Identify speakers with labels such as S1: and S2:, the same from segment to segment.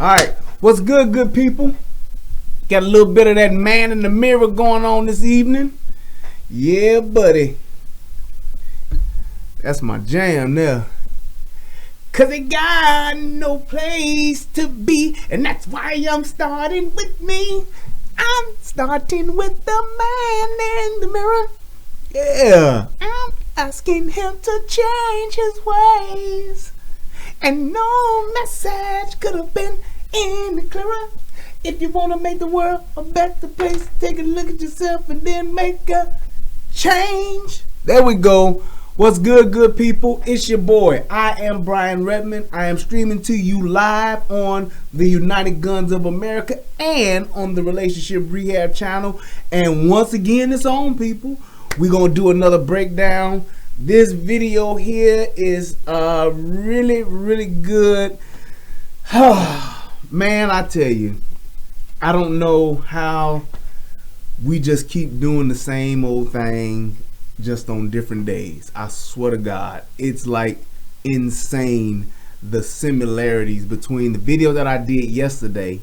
S1: Alright, what's good people? Got a little bit of that man in the mirror going on this evening. Yeah, buddy. That's my jam there. Cause it got no place to be, and that's why I'm starting with me. I'm starting with the man in the mirror. Yeah. I'm asking him to change his ways. And no message could have been any clearer. If you want to make the world a better place, take a look at yourself and then make a change. There we go. What's good people? It's your boy. I am Brian Redmond. I am streaming to you live on the United Guns of America and on the Relationship Rehab channel. And once again, it's on, people. We're going to do another breakdown. This video here is really good. Man, I tell you, I don't know how we just keep doing the same old thing just on different days. I swear to God, it's like insane, the similarities between the video that I did yesterday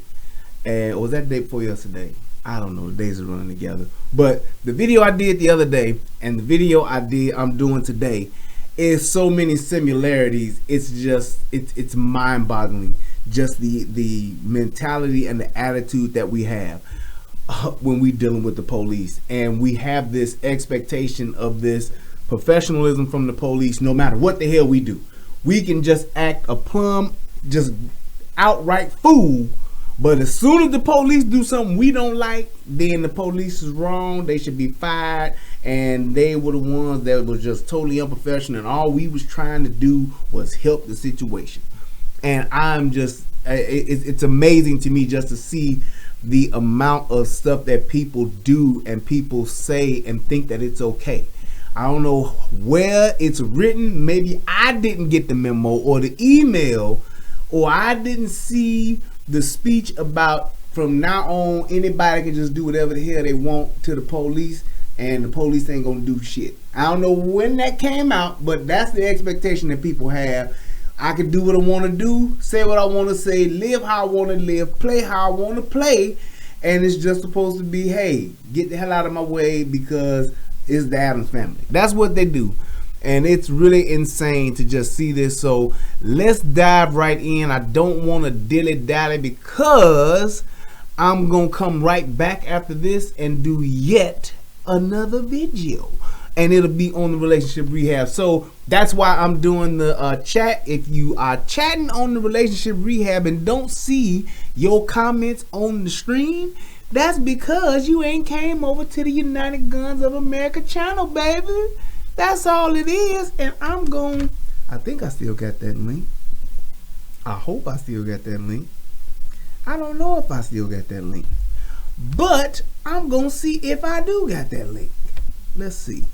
S1: and was that day before yesterday? I don't know, the days are running together. But the video I did the other day and the video I'm doing today is so many similarities. It's just it's mind-boggling, just the mentality and the attitude that we have when we dealing with the police. And we have this expectation of this professionalism from the police. No matter what the hell we do, we can just act a plumb, just outright fool. But as soon as the police do something we don't like, then the police is wrong. They should be fired. And they were the ones that was just totally unprofessional. And all we was trying to do was help the situation. And I'm just, it's amazing to me just to see the amount of stuff that people do and people say and think that it's okay. I don't know where it's written. Maybe I didn't get the memo or the email, or I didn't see the speech about from now on anybody can just do whatever the hell they want to the police and the police ain't gonna do shit. I don't know when that came out, but that's the expectation that people have. I can do what I want to do, say what I want to say, live how I want to live, play how I want to play, and it's just supposed to be, hey, get the hell out of my way because it's the Addams Family. That's what they do. And it's really insane to just see this. So let's dive right in. I don't want to dilly-dally because I'm going to come right back after this and do yet another video. And it'll be on the Relationship Rehab. So that's why I'm doing the chat. If you are chatting on the Relationship Rehab and don't see your comments on the stream, that's because you ain't came over to the United Guns of America channel, baby. That's all it is. And I think I still got that link. I hope I still got that link. I don't know if I still got that link, but I'm gonna see if I do got that link. Let's see.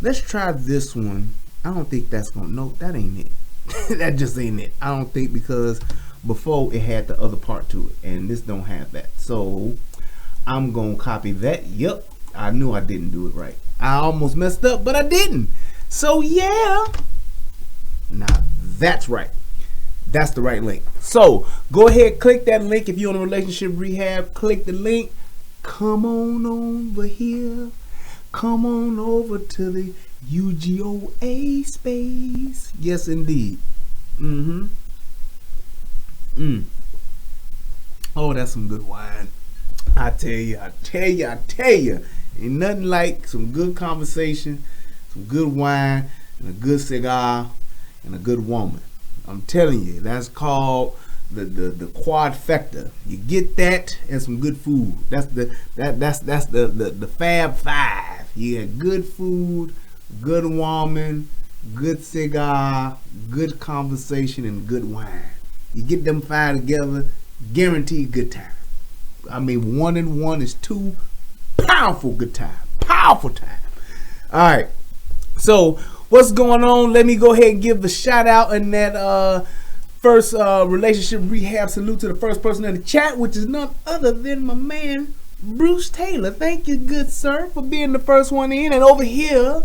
S1: Let's try this one. I don't think that's gonna, no, that ain't it. That just ain't it. I don't think, because before it had the other part to it and this don't have that. So I'm gonna copy that. Yep, I knew I didn't do it right. I almost messed up, but I didn't. So yeah, now that's right. That's the right link. So go ahead, click that link. If you're on a Relationship Rehab, click the link. Come on over here. Come on over to the UGOA space. Yes, indeed. Oh, that's some good wine. I tell you. Ain't nothing like some good conversation, some good wine, and a good cigar, and a good woman. I'm telling you, that's called the quadfecta. You get that and some good food. That's the Fab Five. You get good food, good woman, good cigar, good conversation, and good wine. You get them five together, guaranteed good time. I mean, 1 and 1 is 2. Powerful good time. Powerful time. Alright. So what's going on? Let me go ahead and give the shout out in that first Relationship Rehab salute to the first person in the chat, which is none other than my man Bruce Taylor. Thank you, good sir, for being the first one in. And over here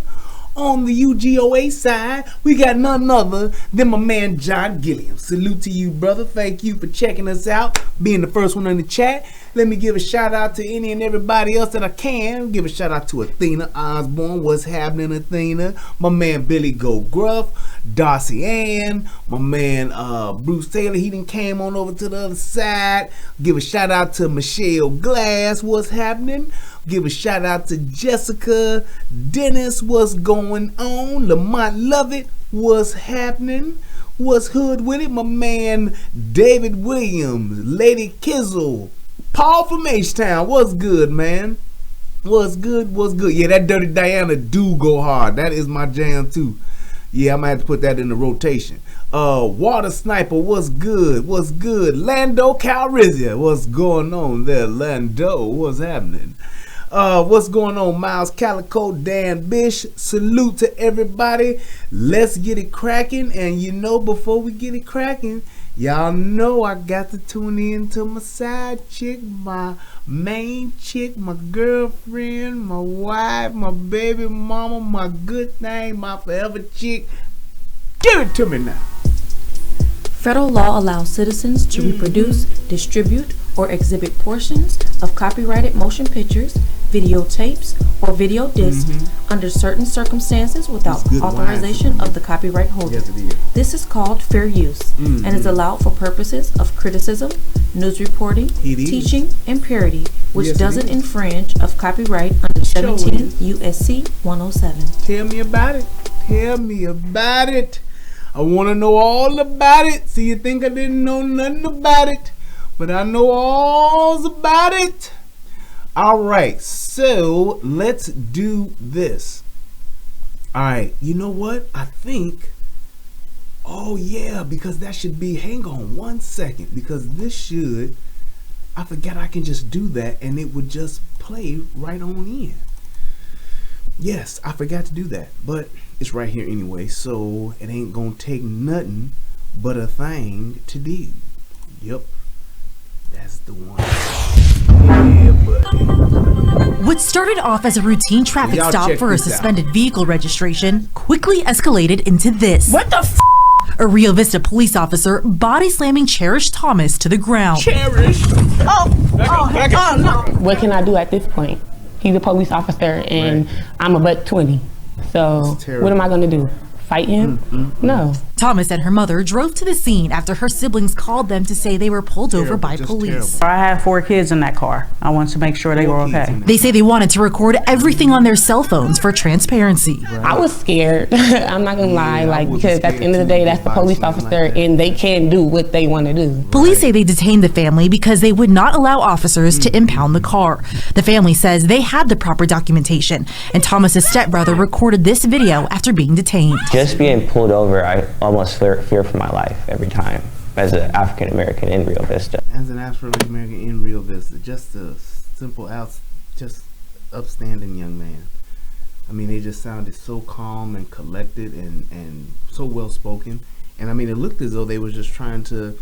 S1: On the UGOA side, we got none other than my man John Gilliam. Salute to you, brother. Thank you for checking us out, being the first one in the chat. Let me give a shout out to any and everybody else that I can. Give a shout out to Athena Osborne. What's happening, Athena? My man Billy Go Gruff, Darcy Ann, my man Bruce Taylor. He done came on over to the other side. Give a shout out to Michelle Glass. What's happening? Give a shout out to Jessica Dennis. What's going on? Lamont Lovett. What's happening? What's hood with it? My man David Williams, Lady Kizzle, Paul from H-Town. What's good, man? What's good? What's good? Yeah, that Dirty Diana do go hard. That is my jam too. Yeah, I'm gonna have to put that in the rotation. Water Sniper, what's good? What's good? Lando Calrissian, what's going on there? Lando, what's happening? What's going on? Miles Calico, Dan Bish, salute to everybody. Let's get it cracking. And you know, before we get it cracking, y'all know I got to tune in to my side chick, my main chick, my girlfriend, my wife, my baby mama, my good thing, my forever chick. Give it to me now.
S2: Federal law allows citizens to reproduce, distribute, or exhibit portions of copyrighted motion pictures, videotapes, or video discs under certain circumstances without authorization of the copyright holder.
S1: Yes, it is.
S2: This is called fair use and is allowed for purposes of criticism, news reporting, teaching, and parody, which doesn't infringe of copyright under 17 USC 107.
S1: Tell me about it. Tell me about it. I want to know all about it. See, you think I didn't know nothing about it, but I know all about it. All right, so let's do this. All right, you know what? I think, oh yeah, because that should be, hang on one second, because this should, I forgot I can just do that and it would just play right on in. Yes, I forgot to do that, but it's right here anyway, so it ain't gonna take nothing but a thing to do. Yep, that's the one. Yeah, buddy.
S3: What started off as a routine traffic stop for a suspended vehicle registration quickly escalated into this.
S4: What the f?
S3: A Rio Vista police officer body slamming Cherish Thomas to the ground.
S4: Cherish? Oh, no.
S5: What can I do at this point? He's a police officer and I'm a buck 20. So what am I gonna do? Fight him? No.
S3: Thomas and her mother drove to the scene after her siblings called them to say they were pulled over by police.
S4: I had 4 kids in that car. I wanted to make sure they were okay.
S3: They say they wanted to record everything on their cell phones for transparency.
S5: I was scared. I'm not gonna lie, because at the end of the day, that's the police officer and they can do what they want to do.
S3: Police say they detained the family because they would not allow officers to impound the car. The family says they had the proper documentation, and Thomas's stepbrother recorded this video after being detained.
S6: Just being pulled over, I almost fear for my life every time as an African American in Rio Vista.
S1: As an African American in Rio Vista, just a simple, just upstanding young man. I mean, they just sounded so calm and collected and so well spoken. And I mean, it looked as though they were just trying to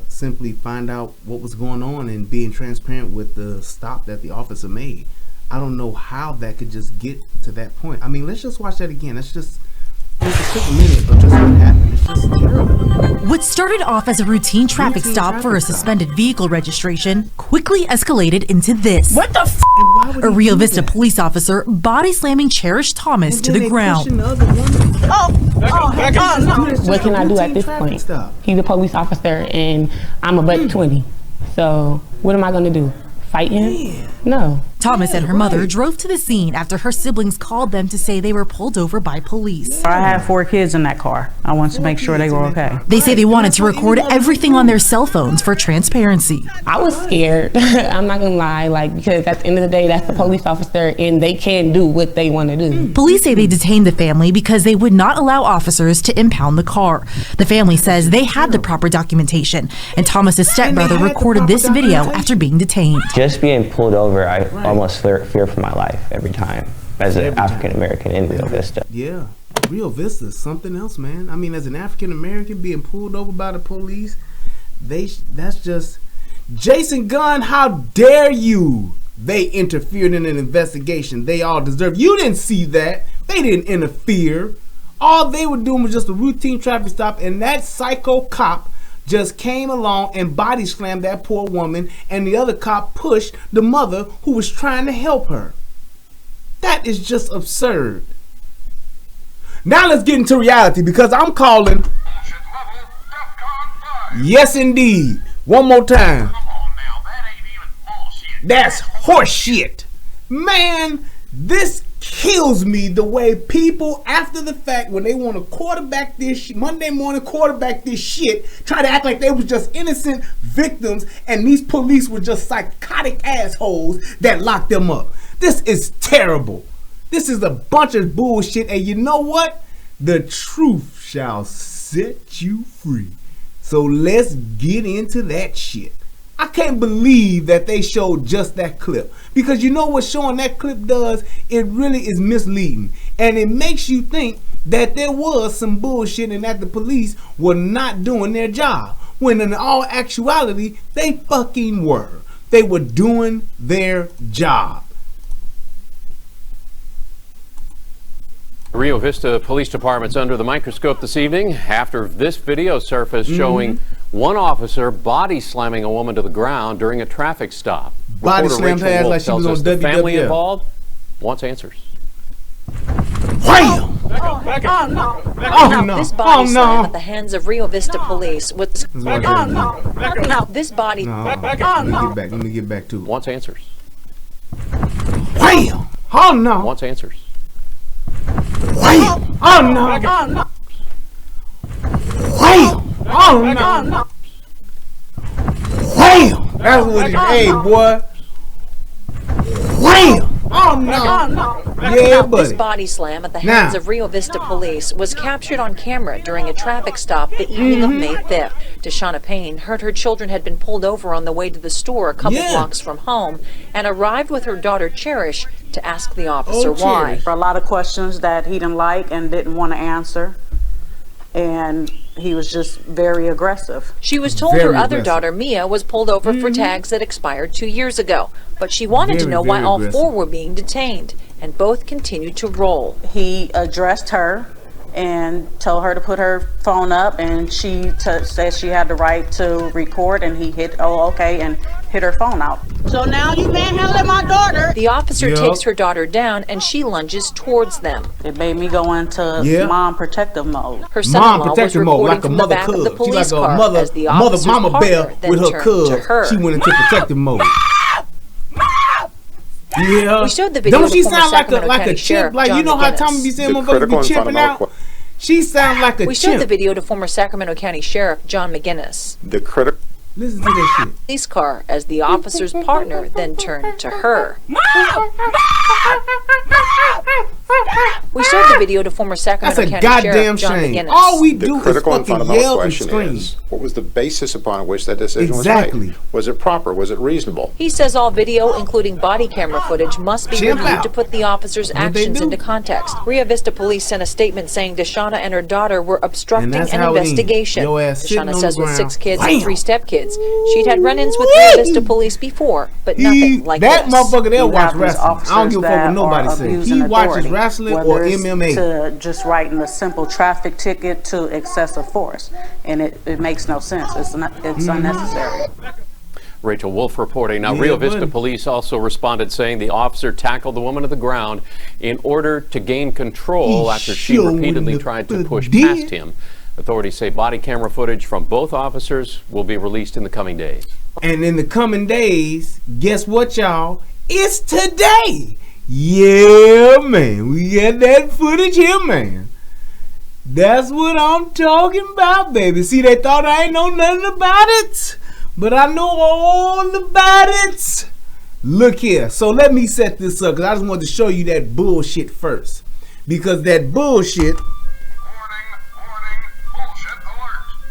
S1: simply find out what was going on and being transparent with the stop that the officer made. I don't know how that could just get to that point. I mean, let's just watch that again. Let's just a quick minute of just what happened. It's just terrible.
S3: What started off as a routine traffic stop for a suspended vehicle registration quickly escalated into this.
S4: What the f?
S3: A Rio Vista police officer body slamming Cherish Thomas to the ground.
S5: What can I do at this point? He's a police officer and I'm a buck 20. So what am I gonna do? Fight him? No.
S3: Thomas and her mother drove to the scene after her siblings called them to say they were pulled over by police.
S4: I had 4 kids in that car. I wanted to make sure they were okay.
S3: They say they wanted to record everything on their cell phones for transparency.
S5: I was scared. I'm not gonna lie, because at the end of the day, that's the police officer and they can do what they want to do.
S3: Police say they detained the family because they would not allow officers to impound the car. The family says they had the proper documentation, and Thomas's stepbrother recorded this video after being detained.
S6: Just being pulled over, I almost fear for my life every time as an African American in Rio Vista.
S1: Yeah, Rio Vista is something else, man. I mean, as an African American being pulled over by the police, that's just Jason Gunn. How dare you? They interfered in an investigation. They all deserve. You didn't see that. They didn't interfere. All they were doing was just a routine traffic stop, and that psycho cop just came along and body slammed that poor woman, and the other cop pushed the mother who was trying to help her. That is just absurd. Now let's get into reality, because I'm calling. Yes, indeed. One more time.
S7: Come on now, that ain't even bullshit.
S1: That's horseshit. Man, this kills me the way people, after the fact, when they want to quarterback this Monday morning quarterback this shit, try to act like they was just innocent victims and these police were just psychotic assholes that locked them up. This is terrible. This is a bunch of bullshit, and you know what? The truth shall set you free. So let's get into that shit. I can't believe that they showed just that clip, because you know what showing that clip does? It really is misleading, and it makes you think that there was some bullshit and that the police were not doing their job, when in all actuality they fucking were. They were doing their job.
S8: Rio Vista Police Department's under the microscope this evening after this video surfaced showing one officer body slamming a woman to the ground during a traffic stop.
S1: Body
S8: Reporter
S1: slammed her
S8: Rachel
S1: ass
S8: Wolf
S1: like she
S8: tells
S1: was
S8: us
S1: on
S8: the family
S1: WWF.
S8: involved wants answers.
S1: Wham! Oh no!
S9: This body
S1: Oh
S9: slam
S1: no!
S9: at the hands of Rio Vista Police was this body.
S1: Let me get back to it.
S8: Wants answers.
S1: Wham! Oh no!
S8: Wants answers.
S1: Wham! Oh no! Wham! Oh no! Wham! That's what it is, boy. Wham! Oh no! Yeah,
S9: This
S1: buddy.
S9: body slam at the hands of Rio Vista Police was captured on camera during a traffic stop the evening of May 5th. Deshauna Payne heard her children had been pulled over on the way to the store a couple blocks from home and arrived with her daughter Cherish to ask the officer why.
S4: For a lot of questions that he didn't like and didn't want to answer, and he was just very aggressive.
S9: She was told
S1: Very
S9: her other
S1: aggressive.
S9: daughter Mia was pulled over for tags that expired 2 years ago, but she wanted to
S1: Very,
S9: know why
S1: very
S9: all
S1: aggressive.
S9: four were being detained, and both continued to roll.
S4: He addressed her and told her to put her phone up, and she said she had the right to record, and he hit okay and hit her phone out.
S10: So now you manhandling my daughter.
S9: The officer
S1: Yup.
S9: takes her daughter down and she lunges towards them.
S4: It made me go into mom protective mode.
S9: Her
S1: Mom
S9: son-in-law was
S1: protective mode,
S9: recording
S1: like a
S9: from the
S1: mother
S9: back of the
S1: cub. She
S9: police
S1: like a
S9: car
S1: mother,
S9: as the officer's
S1: mama
S9: partner
S1: bear
S9: then
S1: with her
S9: turned
S1: cubs.
S9: to her.
S1: She went into protective mode. Yeah.
S9: We showed the video
S1: Don't
S9: of
S1: she
S9: former
S1: sound like a
S9: Sacramento County
S1: chip?
S9: Sheriff
S1: Like, you
S9: John
S1: know how
S9: McGinnis.
S1: Tommy be saying motherfuckers be chipping out? She sound like a
S9: We showed the
S1: chimp.
S9: video to former Sacramento County Sheriff John McGinnis.
S7: The critical.
S1: Listen to that shit.
S9: Police car as the officer's partner then turned to her. We showed the video to former Sacramento
S1: That's a
S9: County
S1: goddamn
S9: Sheriff John
S1: shame.
S9: McGinnis.
S1: All we
S7: The
S1: do is
S7: critical and
S1: fucking
S7: fundamental
S1: yell and
S7: question
S1: scream.
S7: is, what was the basis upon which that decision
S1: Exactly.
S7: was made? Was it proper? Was it reasonable?
S9: He says all video, including body camera footage, must be
S1: Chimp
S9: reviewed
S1: out.
S9: to put the officer's
S1: What they
S9: actions
S1: do?
S9: into context. Rio Vista Police sent a statement saying Deshauna and her daughter were obstructing
S1: And that's
S9: an
S1: how it ends.
S9: investigation.
S1: Your ass sitting
S9: Deshauna
S1: on
S9: says
S1: the
S9: with 6
S1: ground.
S9: kids
S1: Wham!
S9: and 3 stepkids, she'd had run-ins with Rio Vista Police before, but nothing like
S1: that
S9: this.
S1: motherfucker there
S4: You
S1: watch
S4: have these
S1: wrestling. I don't
S4: officers
S1: give a fuck what
S4: that
S1: nobody
S4: are
S1: says.
S4: abusing
S1: He watches
S4: authority,
S1: wrestling
S4: whether
S1: or
S4: it's
S1: MMA.
S4: to just writing a simple traffic ticket to excessive force, and it makes no sense. It's unnecessary.
S8: Rachel Wolf reporting. Now,
S1: Yeah,
S8: Rio Vista
S1: buddy.
S8: police also responded saying the officer tackled the woman to the ground in order to gain control
S1: He
S8: after she
S1: sure
S8: repeatedly
S1: wouldn't
S8: tried to
S1: have
S8: push
S1: did.
S8: past him. Authorities say body camera footage from both officers will be released in the coming days.
S1: And in the coming days, guess what, y'all? It's today. Yeah, man. We got that footage here, man. That's what I'm talking about, baby. See, they thought I ain't know nothing about it, but I know all about it. Look here. So let me set this up, because I just wanted to show you that bullshit first. Because that bullshit,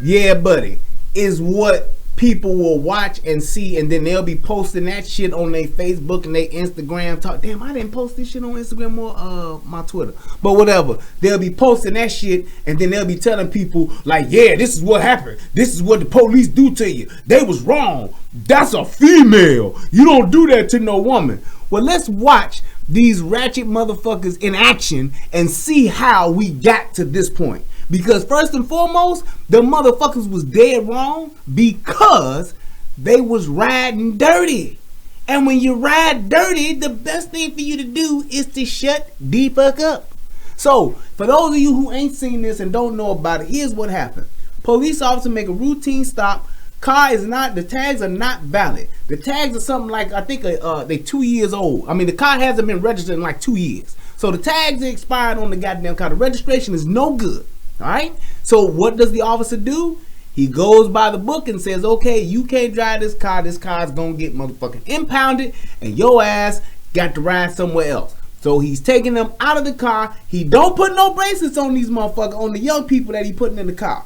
S1: yeah, buddy, is what people will watch and see, and then they'll be posting that shit on their Facebook and their Instagram. Damn, I didn't post this shit on Instagram or my Twitter, but whatever. They'll be posting that shit, and then they'll be telling people like, yeah, this is what happened. This is what the police do to you. They was wrong. That's a female. You don't do that to no woman. Well, let's watch these ratchet motherfuckers in action and see how we got to this point. Because first and foremost, the motherfuckers was dead wrong because they was riding dirty. And when you ride dirty, the best thing for you to do is to shut the fuck up. So, for those of you who ain't seen this and don't know about it, here's what happened. Police officer make a routine stop. The tags are not valid. The tags are something like, I think they 2 years old. I mean, the car hasn't been registered in like 2 years. So the tags are expired on the goddamn car. The registration is no good. All right. So what does the officer do? He goes by the book and says, okay, you can't drive this car. This car's gonna get motherfucking impounded, and your ass got to ride somewhere else. So he's taking them out of the car. He don't put no bracelets on these motherfuckers, on the young people that he putting in the car.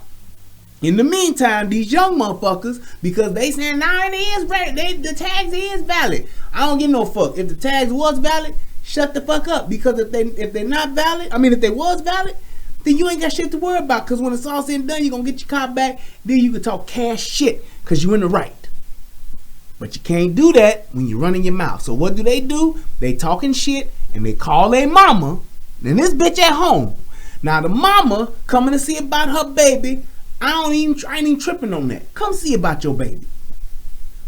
S1: In the meantime, these young motherfuckers, because they saying, nah, it is valid. The tags is valid. I don't give no fuck. If the tags was valid, shut the fuck up. Because if they're not valid, if they was valid, then you ain't got shit to worry about. Because when it's all said and done, you're going to get your car back. Then you can talk cash shit because you're in the right. But you can't do that when you're running your mouth. So what do? They talking shit and they call their mama. And this bitch at home. Now the mama coming to see about her baby. I ain't even tripping on that. Come see about your baby.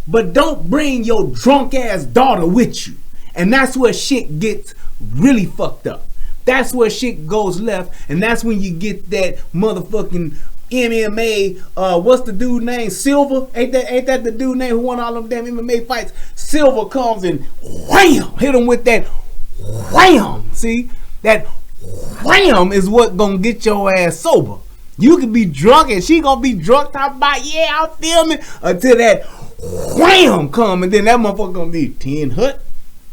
S1: But don't bring your drunk ass daughter with you. And that's where shit gets really fucked up. That's where shit goes left. And that's when you get that motherfucking MMA, what's the dude name? Silver? Ain't that the dude name who won all them damn MMA fights? Silver comes and wham! Hit him with that wham! See? That wham is what gonna get your ass sober. You can be drunk and she gonna be drunk talking about, yeah, I'm filming, until that wham come, and then that motherfucker gonna be 10 hut.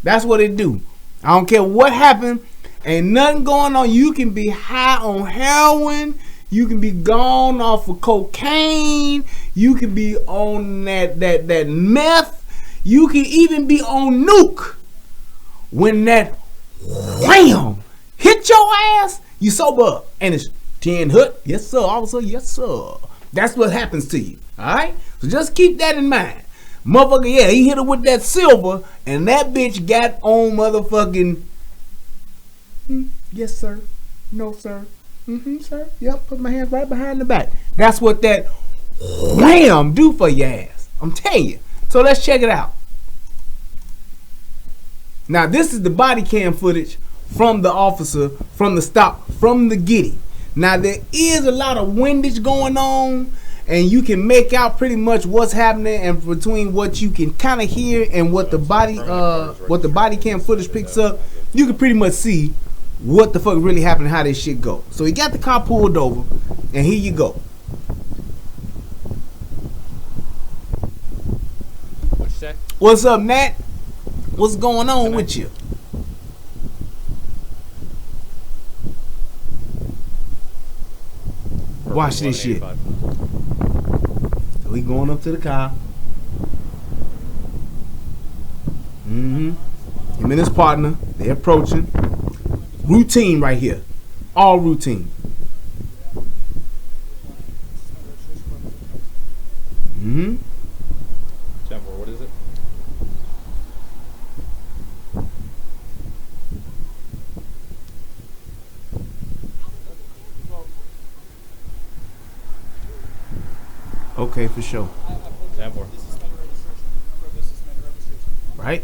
S1: That's what it do. I don't care what happened. Ain't nothing going on. You can be high on heroin. You can be gone off of cocaine. You can be on that meth. You can even be on nuke. When that wham hit your ass, you sober up. And it's 10 hut. Yes, sir. Officer, yes, sir. That's what happens to you. Alright? So just keep that in mind. Motherfucker, yeah, he hit her with that silver, and that bitch got on motherfucking. Yes, sir. No, sir. Sir. Yep, put my hands right behind the back. That's what that wham do for your ass. I'm telling you. So let's check it out. Now, this is the body cam footage from the officer, from the stop, from the Giddy. Now, there is a lot of windage going on, and you can make out pretty much what's happening, and between what you can kind of hear and what the body cam footage picks up, you can pretty much see what the fuck really happened and how this shit go. So he got the car pulled over, and here you go.
S11: What you say?
S1: What's up, Nat? What's going on with you? Watch this shit. So he going up to the car. Him and his partner, they're approaching. Routine right here. All routine.
S11: Jennifer, what is it?
S1: Okay, for sure.
S11: Jennifer.
S1: Right?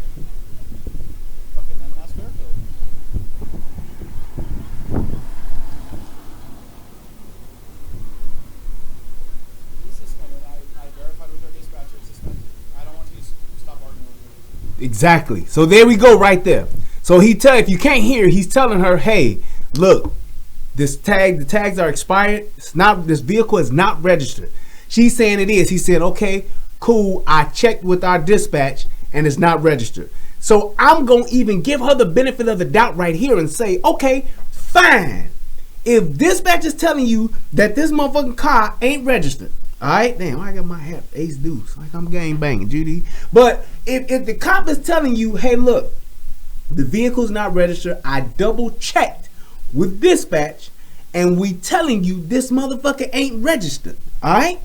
S1: Exactly. So there we go right there. So if you can't hear, he's telling her, hey, look, the tags are expired. This vehicle is not registered. She's saying it is. He said, okay, cool. I checked with our dispatch and it's not registered. So I'm going to even give her the benefit of the doubt right here and say, okay, fine. If dispatch is telling you that this motherfucking car ain't registered, all right, damn, I got my hat ace deuce like I'm gang banging, Judy. But if the cop is telling you, hey, look, the vehicle's not registered, I double checked with dispatch, and we telling you this motherfucker ain't registered, all right?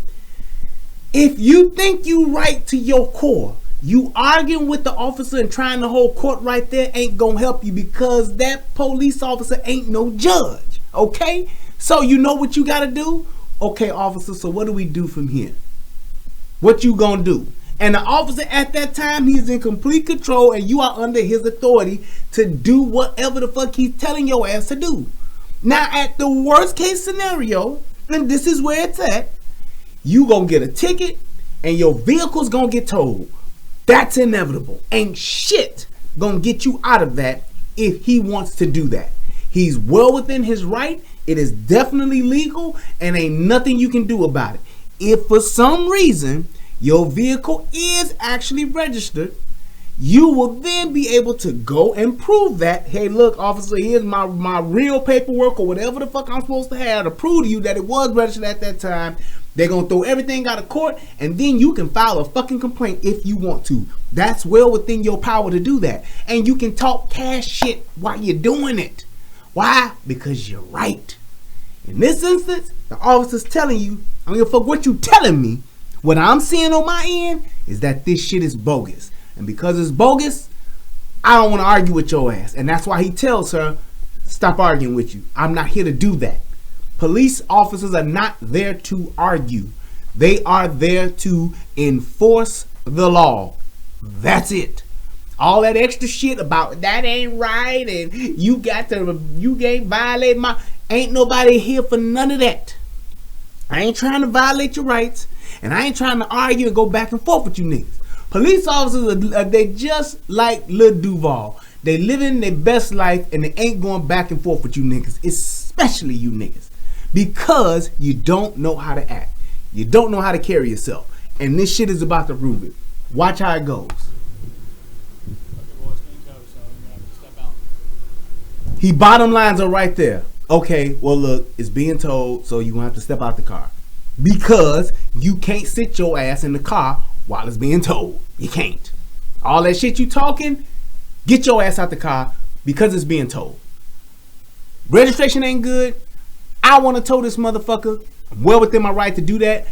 S1: If you think you right to your core, You arguing with the officer and trying to hold court right there ain't gonna help you, because that police officer ain't no judge. Okay? So you know what you gotta do? Okay, officer, so what do we do from here? What you gonna do? And the officer at that time, he's in complete control, and you are under his authority to do whatever the fuck he's telling your ass to do. Now, at the worst case scenario, and this is where it's at, you gonna get a ticket and your vehicle's gonna get towed. That's inevitable. Ain't shit gonna get you out of that if he wants to do that. He's well within his right. It is definitely legal, and ain't nothing you can do about it. If for some reason your vehicle is actually registered, you will then be able to go and prove that, hey, look, officer, here's my real paperwork or whatever the fuck I'm supposed to have to prove to you that it was registered at that time. They're going to throw everything out of court, and then you can file a fucking complaint if you want to. That's well within your power to do that. And you can talk cash shit while you're doing it. Why? Because you're right. In this instance, the officer's telling you, I don't give a fuck what you telling me. What I'm seeing on my end is that this shit is bogus. And because it's bogus, I don't want to argue with your ass. And that's why he tells her, stop arguing with you. I'm not here to do that. Police officers are not there to argue. They are there to enforce the law. That's it. All that extra shit about that ain't right and you can't violate my... Ain't nobody here for none of that. I ain't trying to violate your rights, and I ain't trying to argue and go back and forth with you niggas. Police officers, they just like Lil Duval. They living their best life, and they ain't going back and forth with you niggas, especially you niggas, because you don't know how to act. You don't know how to carry yourself, and this shit is about to prove it. Watch how it goes. He bottom lines are right there. Okay, well look, it's being told, so you gonna have to step out the car. Because you can't sit your ass in the car while it's being towed. You can't. All that shit you talking, get your ass out the car because it's being towed. Registration ain't good. I want to tow this motherfucker. I'm well within my right to do that.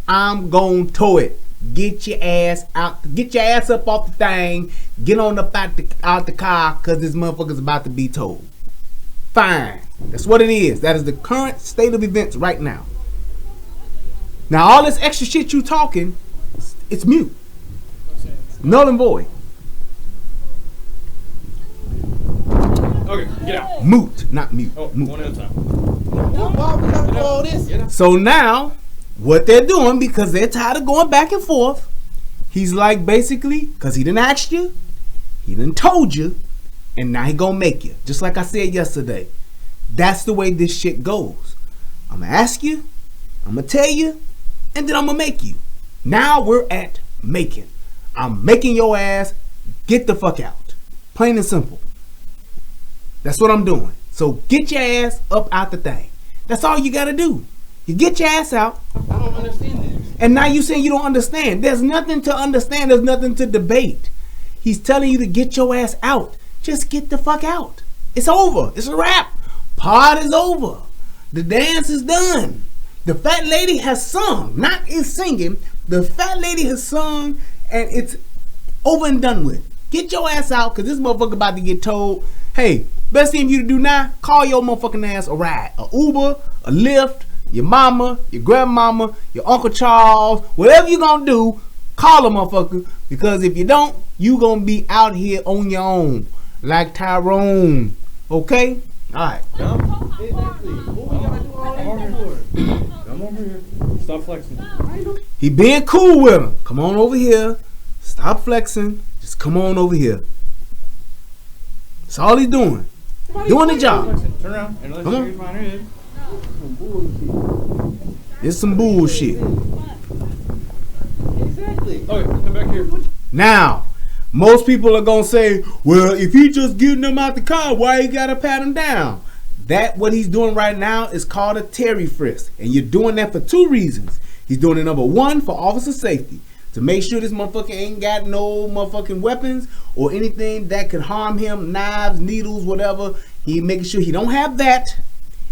S1: I'm gonna tow it. Get your ass out. Get your ass up off the thing. Get on up out the car because this motherfucker's about to be towed. Fine. That's what it is. That is the current state of events right now. Now all this extra shit you talking, it's mute. Null and void.
S11: Okay, get out.
S1: Moot, not mute.
S11: Oh,
S1: moot.
S11: one at a time.
S1: So now, what they're doing, because they're tired of going back and forth, he's like basically, because he didn't ask you, he didn't told you, and now he gonna make you. Just like I said yesterday. That's the way this shit goes. I'm gonna ask you, I'm gonna tell you, and then I'm gonna make you. Now we're at making. I'm making your ass get the fuck out. Plain and simple. That's what I'm doing. So get your ass up out the thing. That's all you gotta do. You get your ass out.
S11: I don't understand this.
S1: And now you saying you don't understand. There's nothing to understand. There's nothing to debate. He's telling you to get your ass out. Just get the fuck out. It's over. It's a wrap. Part is over. The dance is done. The fat lady has sung. Not is singing. The fat lady has sung, and it's over and done with. Get your ass out, because this motherfucker about to get told, hey, best thing you to do now, call your motherfucking ass a ride. A Uber, a Lyft, your mama, your grandmama, your Uncle Charles, whatever you gonna do, call a motherfucker, because if you don't, you gonna be out here on your own, like Tyrone. Okay? Alright.
S11: Come. Exactly. What we gotta do all that for? Come over here. Stop flexing.
S1: He being cool with him. Come on over here. Stop flexing. Just come on over here. That's all he's doing. Doing the job.
S11: Turn around and let's
S1: Come on.
S11: hear your minor head.
S1: It's some bullshit.
S11: Exactly. Okay, come back here.
S1: Now, most people are gonna say, well, if he just getting them out the car, why you gotta pat him down? That what he's doing right now is called a Terry frisk. And you're doing that for two reasons. He's doing it, number one, for officer safety. To make sure this motherfucker ain't got no motherfucking weapons or anything that could harm him, knives, needles, whatever. He making sure he don't have that.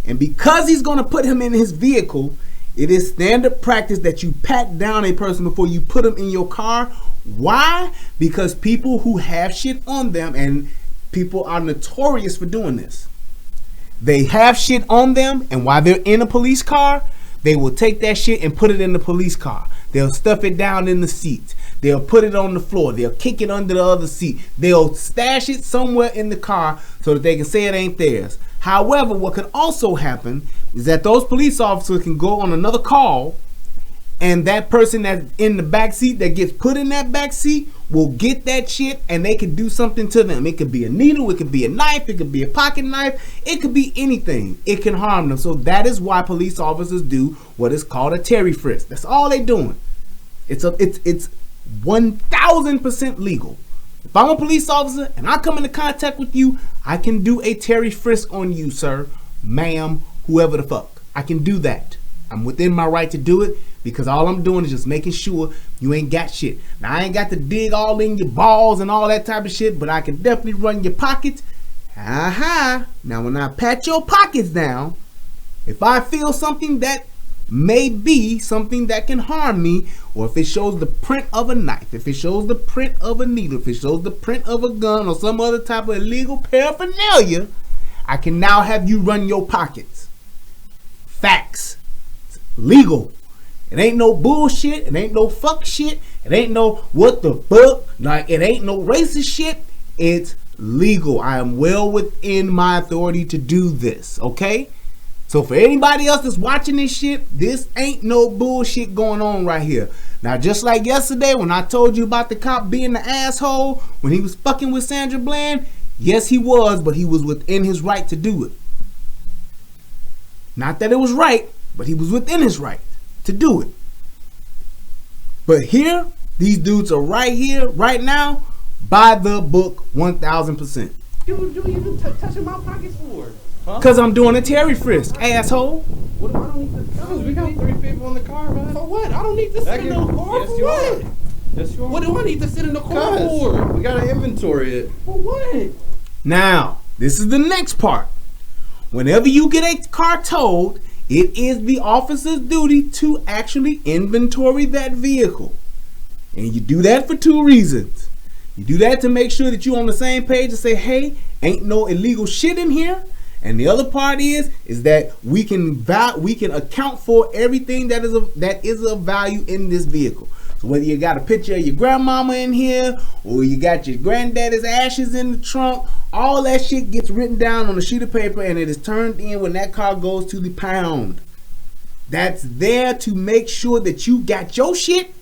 S1: And because he's gonna put him in his vehicle, It is standard practice that you pat down a person before you put them in your car. Why? Because people who have shit on them, and people are notorious for doing this. They have shit on them, and while they're in a police car, they will take that shit and put it in the police car. They'll stuff it down in the seat. They'll put it on the floor. They'll kick it under the other seat. They'll stash it somewhere in the car so that they can say it ain't theirs. However, what could also happen is that those police officers can go on another call, and that person that's in the back seat that gets put in that back seat will get that shit, and they can do something to them. It could be a needle, it could be a knife, it could be a pocket knife, it could be anything. It can harm them. So that is why police officers do what is called a Terry frisk. That's all they doing. It's 1000% legal. If I'm a police officer and I come into contact with you, I can do a Terry frisk on you, sir, ma'am, whoever the fuck. I can do that. I'm within my right to do it, because all I'm doing is just making sure you ain't got shit. Now, I ain't got to dig all in your balls and all that type of shit, but I can definitely run your pockets. Now, when I pat your pockets down, if I feel something that may be something that can harm me, or if it shows the print of a knife, if it shows the print of a needle, if it shows the print of a gun or some other type of illegal paraphernalia, I can now have you run your pockets. Facts. It's legal. It ain't no bullshit. It ain't no fuck shit. It ain't no what the fuck. Like, it ain't no racist shit. It's legal. I am well within my authority to do this. Okay? So for anybody else that's watching this shit, this ain't no bullshit going on right here. Now, just like yesterday when I told you about the cop being the asshole when he was fucking with Sandra Bland, yes, he was, but he was within his right to do it. Not that it was right, but he was within his right to do it. But here, these dudes are right here, right now, by the book, 1000%.
S11: You even touching my pockets for? Huh?
S1: Cause I'm doing a Terry frisk, asshole.
S11: What? I don't need to. Cause we got 3 people in the car, man. For what? I don't need to sit in the car for what? Yes, you are. What do I need to sit in the car for? We gotta inventory it. For what?
S1: Now, this is the next part. Whenever you get a car towed, it is the officer's duty to actually inventory that vehicle. And you do that for 2 reasons. You do that to make sure that you're on the same page and say, hey, ain't no illegal shit in here. And the other part is that we can account for everything that is of value in this vehicle. So whether you got a picture of your grandmama in here, or you got your granddaddy's ashes in the trunk, all that shit gets written down on a sheet of paper, and it is turned in when that car goes to the pound. That's there to make sure that you got your shit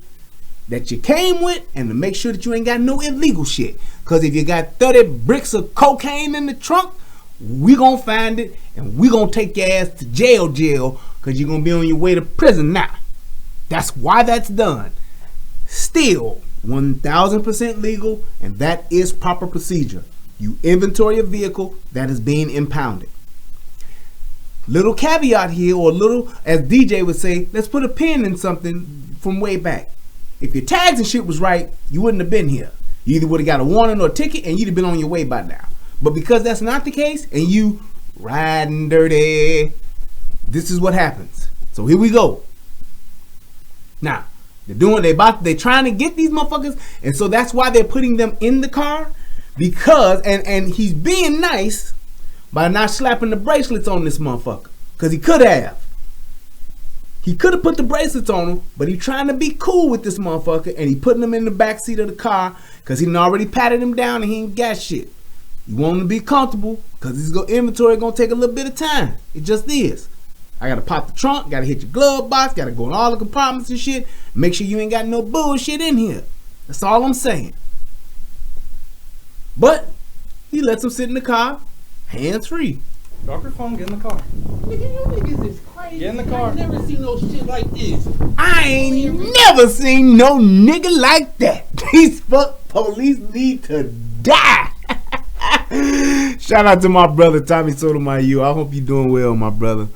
S1: that you came with, and to make sure that you ain't got no illegal shit. Because if you got 30 bricks of cocaine in the trunk, we gonna find it, and we gonna take your ass to jail, because you're gonna be on your way to prison now. That's why that's done. Still 1000% legal, and that is proper procedure. You inventory a vehicle that is being impounded. Little caveat here, or little, as DJ would say, let's put a pin in something from way back. If your tags and shit was right, you wouldn't have been here. You either would have got a warning or a ticket, and you'd have been on your way by now. But because that's not the case, and you riding dirty, this is what happens. So here we go. Now, they're trying to get these motherfuckers, and so that's why they're putting them in the car, because, and he's being nice by not slapping the bracelets on this motherfucker, because he could have. He could have put the bracelets on him, but he's trying to be cool with this motherfucker, and he putting them in the back seat of the car, because he done already patted him down and he ain't got shit. You want him to be comfortable, because his inventory gonna take a little bit of time. It just is. I gotta pop the trunk, gotta hit your glove box, gotta go in all the compartments and shit. Make sure you ain't got no bullshit in here. That's all I'm saying. But he lets him sit in the car, hands free.
S11: Drop your phone, get in the car. Nigga, you niggas is crazy. Get in the car. I ain't never seen no shit like this.
S1: I ain't never seen no nigga like that. These fuck police need to die. Shout out to my brother Tommy Sotomayor. I hope you're doing well, my brother.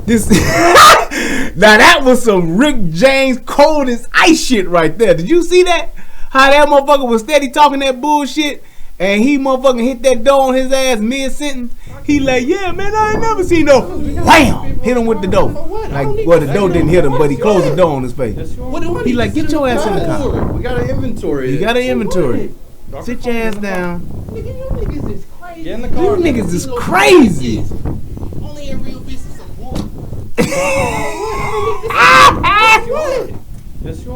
S1: This now that was some Rick James cold as ice shit right there. Did you see that? How that motherfucker was steady talking that bullshit, and he motherfucking hit that door on his ass mid-sentence, he like, yeah, man, I ain't never seen no. Wham! Hit him with the door. Like, well, the door didn't hit him, but he closed the door on his face. He like, get your ass in the car.
S11: We got an inventory.
S1: You got an inventory. Sit your ass down.
S11: Get in the
S1: You
S11: car.
S1: niggas is crazy.
S10: Only in Rio Vista some bull.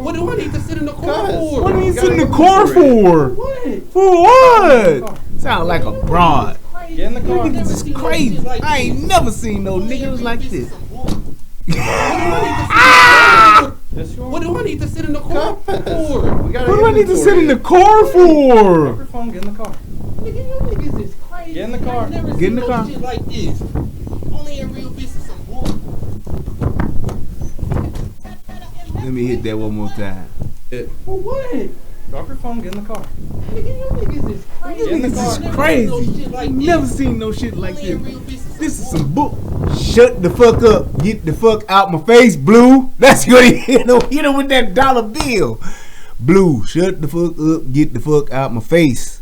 S11: What do I need to sit in the car for?
S1: What are you sitting in the car for? For what? Sound like a broad.
S11: Get in the car.
S1: Niggas is crazy. I ain't never seen no niggas like this.
S11: What do I need to sit in the car for?
S1: What do I need to sit in the car for?
S11: Drop your phone, get in the car.
S10: Nigga, you niggas is crazy.
S11: Get in the car.
S10: Never
S1: Get in
S10: seen
S1: the
S10: no
S1: car.
S10: shit like this. Only in Rio Vista some bull.
S1: Let me hit that one more time.
S10: For what?
S11: Drop your phone, get in the car.
S10: Nigga, you niggas is crazy.
S11: Get in the car.
S1: This is crazy. Never seen no shit like this. This is some book. Shut the fuck up. Get the fuck out my face, Blue. That's what he hit him with that dollar bill. Blue, shut the fuck up. Get the fuck out my face.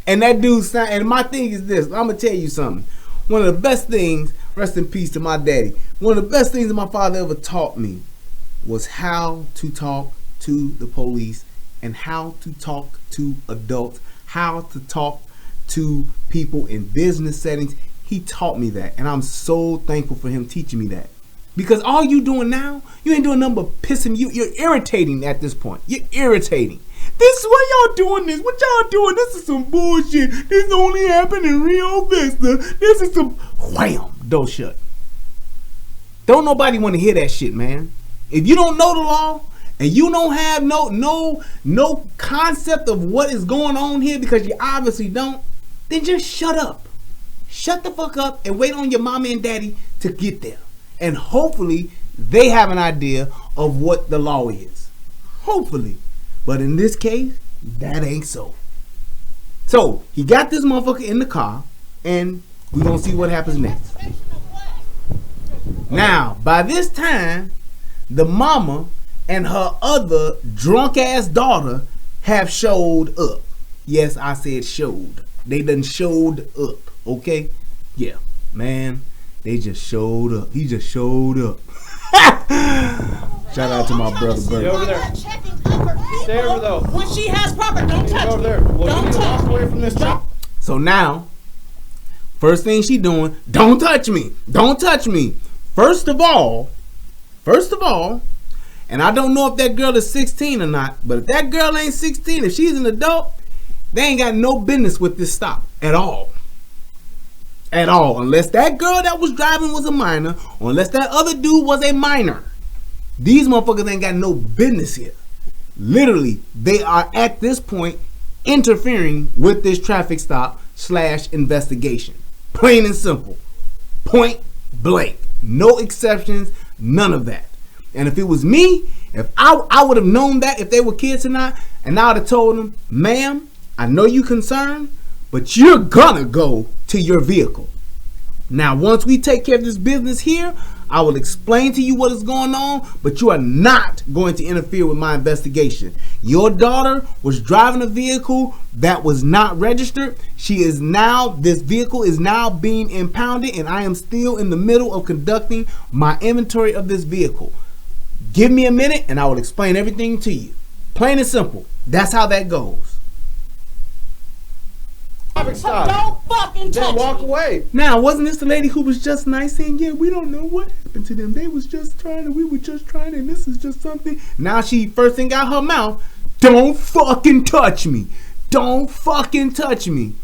S1: And that dude sound, and my thing is this. I'm gonna tell you something. One of the best things, rest in peace to my daddy, one of the best things that my father ever taught me was how to talk to the police and how to talk to adults, how to talk to people in business settings. He taught me that, and I'm so thankful for him teaching me that. Because all you doing now, you ain't doing nothing but pissing you. You're irritating at this point. You're irritating. This is why y'all doing this. What y'all doing? This is some bullshit. This only happened in Rio Vista. This is some wham. Door shut. Don't nobody want to hear that shit, man. If you don't know the law and you don't have no concept of what is going on here, because you obviously don't, then just shut up. Shut the fuck up and wait on your mama and daddy to get there. And hopefully they have an idea of what the law is. Hopefully. But in this case, that ain't so. So he got this motherfucker in the car, and we're gonna see what happens next. Now, by this time, the mama and her other drunk ass daughter have showed up. Yes, I said showed. They done showed up. Okay? Yeah, man. They just showed up. He just showed up. Shout out to my brother Bert.
S11: Stay over there. Stay over there.
S10: When she has proper, don't touch
S11: Over
S10: me.
S11: there. Well,
S10: Don't
S11: you need to
S10: touch
S11: walk
S10: me.
S11: away from this truck.
S1: So now, first thing she doing, don't touch me. Don't touch me. First of all, and I don't know if that girl is 16 or not, but if that girl ain't 16, if she's an adult, they ain't got no business with this stop at all. At all. Unless that girl that was driving was a minor, or unless that other dude was a minor. These motherfuckers ain't got no business here. Literally, they are at this point interfering with this traffic stop / investigation. Plain and simple. Point blank. No exceptions, none of that. And if it was me, if I would have known that if they were kids or not, and I would have told them, ma'am, I know you concerned, but you're gonna go to your vehicle. Now, once we take care of this business here, I will explain to you what is going on, but you are not going to interfere with my investigation. Your daughter was driving a vehicle that was not registered. This vehicle is now being impounded, and I am still in the middle of conducting my inventory of this vehicle. Give me a minute and I will explain everything to you. Plain and simple. That's how that goes.
S11: Stop.
S10: Don't fucking touch
S11: Then walk
S10: me.
S11: away.
S1: Now, wasn't this the lady who was just nice saying, yeah, we don't know what happened to them. They was just trying, and we were just trying, and this is just something. Now she first thing out her mouth, don't fucking touch me. Don't fucking touch me.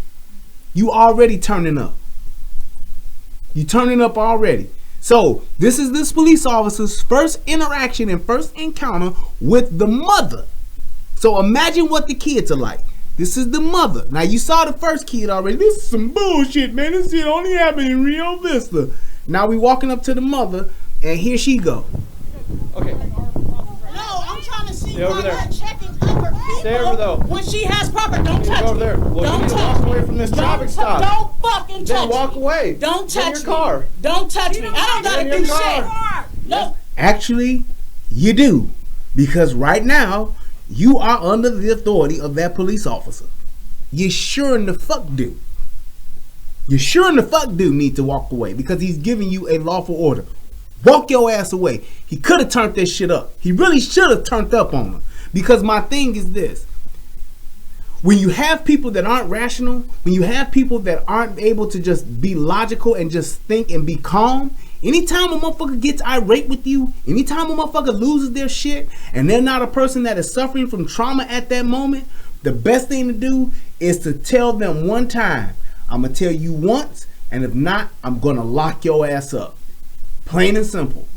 S1: You already turning up. You turning up already. So this is this police officer's first interaction and first encounter with the mother. So imagine what the kids are like. This is the mother. Now you saw the first kid already. This is some bullshit, man. This shit only happened in Rio Vista. Now we walking up to the mother, and here she go.
S11: Okay.
S10: No, I'm trying to see
S11: Stay over
S10: why
S11: there.
S10: not checking other people.
S11: Stay over there.
S10: When she has proper, don't touch
S11: Go over
S10: me.
S11: there. Well, you
S10: Don't
S11: need to
S10: touch
S11: walk
S10: me.
S11: away from this traffic
S10: Don't
S11: stop.
S10: Don't fucking touch
S11: Then walk
S10: me.
S11: away.
S10: Don't
S11: Get in
S10: touch
S11: your car.
S10: me. Don't touch me. I don't gotta
S11: Get in
S10: do
S11: your
S10: shit.
S11: car.
S10: No.
S1: Actually, you do. Because right now, you are under the authority of that police officer. you sure in the fuck do. You sure in the fuck do need to walk away because he's giving you a lawful order. Walk your ass away. He could have turned this shit up. He really should have turned up on him. Because my thing is this. When you have people that aren't rational, when you have people that aren't able to just be logical and just think and be calm, anytime a motherfucker gets irate with you, anytime a motherfucker loses their shit, and they're not a person that is suffering from trauma at that moment, the best thing to do is to tell them one time, I'm going to tell you once, and if not, I'm going to lock your ass up. Plain and simple.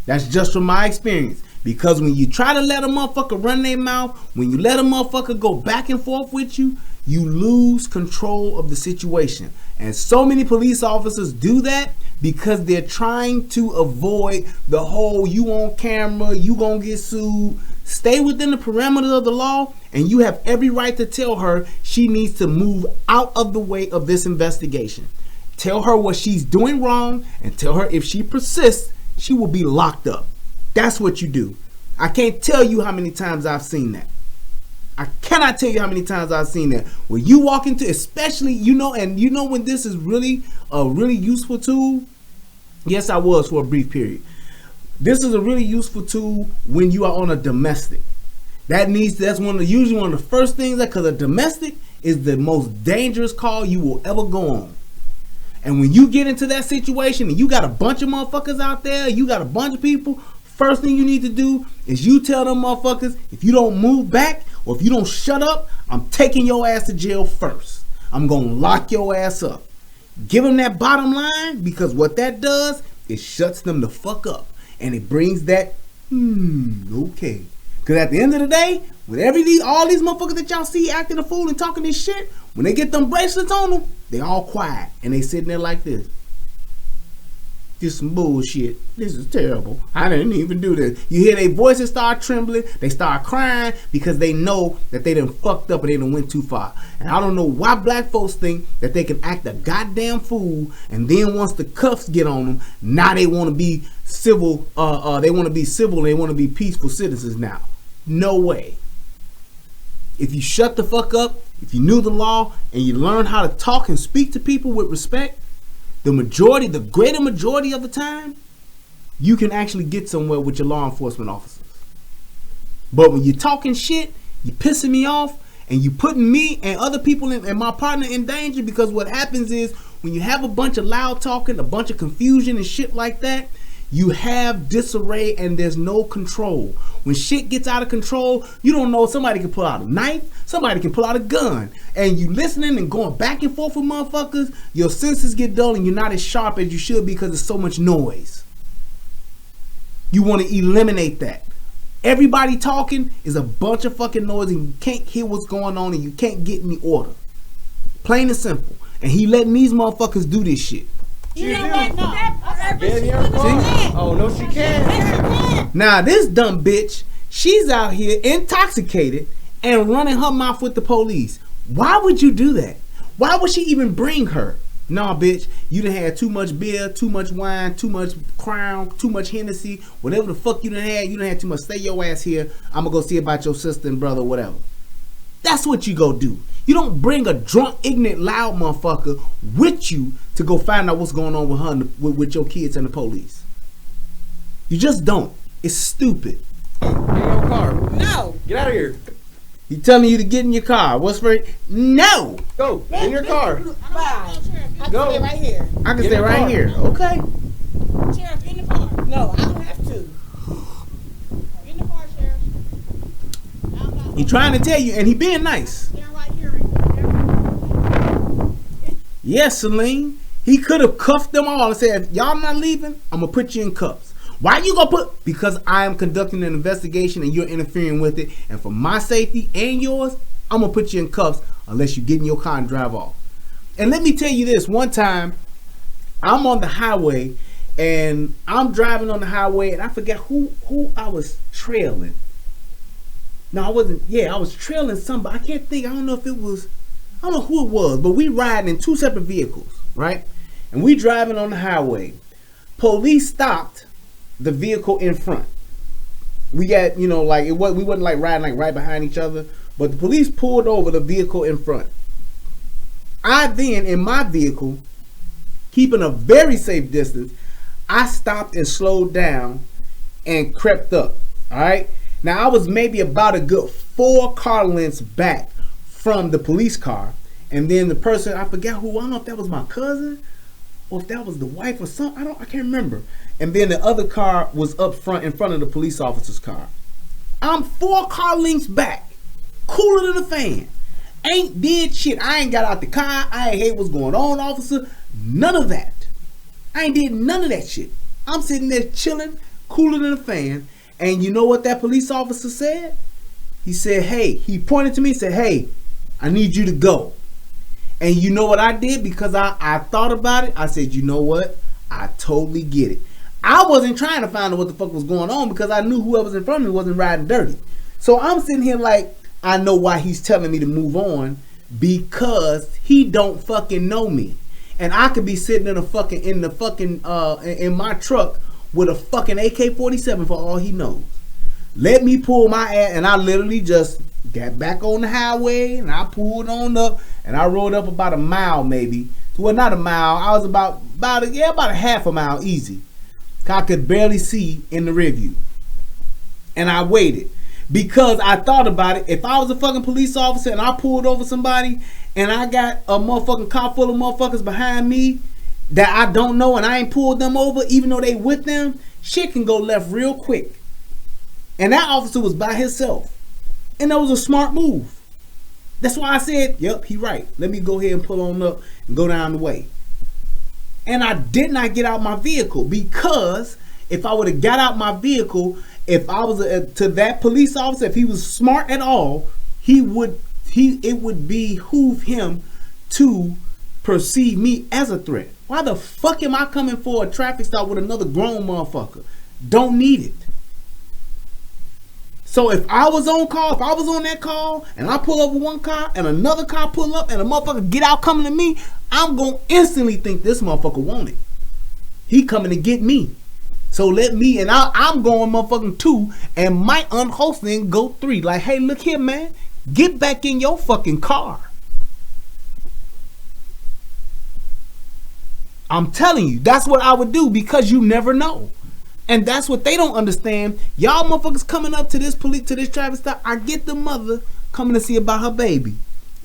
S1: That's just from my experience. Because when you try to let a motherfucker run their mouth, when you let a motherfucker go back and forth with you, you lose control of the situation. And so many police officers do that because they're trying to avoid the whole you on camera, you gonna get sued. Stay within the parameters of the law, and you have every right to tell her she needs to move out of the way of this investigation. Tell her what she's doing wrong, and tell her if she persists, she will be locked up. That's what you do. I can't tell you how many times I've seen that. I cannot tell you how many times I've seen that. When you walk into, especially, and when this is really a really useful tool. Yes, I was for a brief period. This is a really useful tool when you are on a domestic. That's usually one of the first things because a domestic is the most dangerous call you will ever go on. And when you get into that situation and you got a bunch of motherfuckers out there, you got a bunch of people, first thing you need to do is you tell them motherfuckers, if you don't move back or if you don't shut up, I'm taking your ass to jail first. I'm going to lock your ass up. Give them that bottom line, because what that does, it shuts them the fuck up. And it brings that, okay. Because at the end of the day, with all these motherfuckers that y'all see acting a fool and talking this shit, when they get them bracelets on them, they all quiet. And they sitting there like this. This some bullshit. This is terrible. I didn't even do this. You hear their voices start trembling. They start crying because they know that they done fucked up and they done went too far. And I don't know why black folks think that they can act a goddamn fool, and then once the cuffs get on them, now they want to be civil. They want to be civil. And they want to be peaceful citizens now. No way. If you shut the fuck up, if you knew the law and you learn how to talk and speak to people with respect, the greater majority of the time, you can actually get somewhere with your law enforcement officers. But when you're talking shit, you're pissing me off, and you putting me and other people and my partner in danger, because what happens is when you have a bunch of loud talking, a bunch of confusion and shit like that, you have disarray and there's no control. When shit gets out of control, you don't know, somebody can pull out a knife, somebody can pull out a gun, and you listening and going back and forth with motherfuckers, your senses get dull and you're not as sharp as you should because there's so much noise. You want to eliminate that. Everybody talking is a bunch of fucking noise and you can't hear what's going on and you can't get any order. Plain and simple. And he letting these motherfuckers do this shit.
S10: You know what? No.
S11: Get in your car. Oh, no, she can't.
S1: Now, this dumb bitch, she's out here intoxicated and running her mouth with the police. Why would you do that? Why would she even bring her? Nah, bitch, you done had too much beer, too much wine, too much Crown, too much Hennessy, whatever the fuck you done had too much. Stay your ass here. I'm gonna go see about your sister and brother, whatever. That's what you go do. You don't bring a drunk, ignorant, loud motherfucker with you to go find out what's going on with her and with your kids and the police. You just don't. It's stupid.
S11: Get in your car.
S10: No.
S11: Get out of here.
S1: He telling you to get in your car. What's for it? No.
S11: Go. In your car.
S10: Bye. I
S11: Go.
S10: can stay right here.
S1: I can
S11: Get
S1: stay
S11: in the
S1: right
S11: car.
S1: here. Okay.
S10: Sheriff, in the car. No, I don't have to. In the car, Sheriff. I'm not.
S1: He trying to tell you, and he being nice.
S10: Stand right here.
S1: Yes, Celine. He could have cuffed them all and said, if y'all not leaving, I'm going to put you in cuffs. Why you going to put? Because I am conducting an investigation and you're interfering with it. And for my safety and yours, I'm going to put you in cuffs unless you get in your car and drive off. And let me tell you this. One time, I'm on the highway and I'm driving on the highway and I forget who I was trailing. No, I wasn't. Yeah, I was trailing somebody. I can't think. I don't know who it was, but we riding in two separate vehicles, right? And we driving on the highway. Police stopped the vehicle in front. We got, we wasn't like riding like right behind each other, but the police pulled over the vehicle in front. I then, in my vehicle, keeping a very safe distance, I stopped and slowed down and crept up. All right. Now I was maybe about a good 4 car lengths back from the police car, and then the person, I forgot who, I don't know if that was my cousin or if that was the wife or something. I can't remember. And then the other car was up front in front of the police officer's car. I'm 4 car lengths back, cooler than a fan. Ain't did shit. I ain't got out the car. I ain't hate what's going on, officer. None of that. I ain't did none of that shit. I'm sitting there chilling, cooler than a fan. And you know what that police officer said? He said, hey, he pointed to me and said, hey, I need you to go. And you know what I did? Because I thought about it. I said, you know what? I totally get it. I wasn't trying to find out what the fuck was going on because I knew whoever was in front of me wasn't riding dirty. So I'm sitting here like, I know why he's telling me to move on, because he don't fucking know me. And I could be sitting in in my truck with a fucking AK-47 for all he knows. Let me pull my ass, and I literally just got back on the highway and I pulled on up and I rode up about a mile maybe. Well, not a mile. I was about a half a mile easy. I could barely see in the rear view. And I waited because I thought about it. If I was a fucking police officer and I pulled over somebody and I got a motherfucking car full of motherfuckers behind me that I don't know and I ain't pulled them over even though they with them, shit can go left real quick. And that officer was by himself. And that was a smart move. That's why I said, yep, he right. Let me go ahead and pull on up and go down the way. And I did not get out my vehicle, because if I would have got out my vehicle, if I was to that police officer, if he was smart at all, it would behoove him to perceive me as a threat. Why the fuck am I coming for a traffic stop with another grown motherfucker? Don't need it. So if I was on call, if I was on that call and I pull over one car and another car pull up and a motherfucker get out coming to me, I'm going to instantly think this motherfucker want it. He coming to get me. So let me, and I'm going motherfucking 2 and might unhost and go 3. Like, hey, look here, man. Get back in your fucking car. I'm telling you, that's what I would do, because you never know. And that's what they don't understand. Y'all motherfuckers coming up to this traffic stop, I get the mother coming to see about her baby.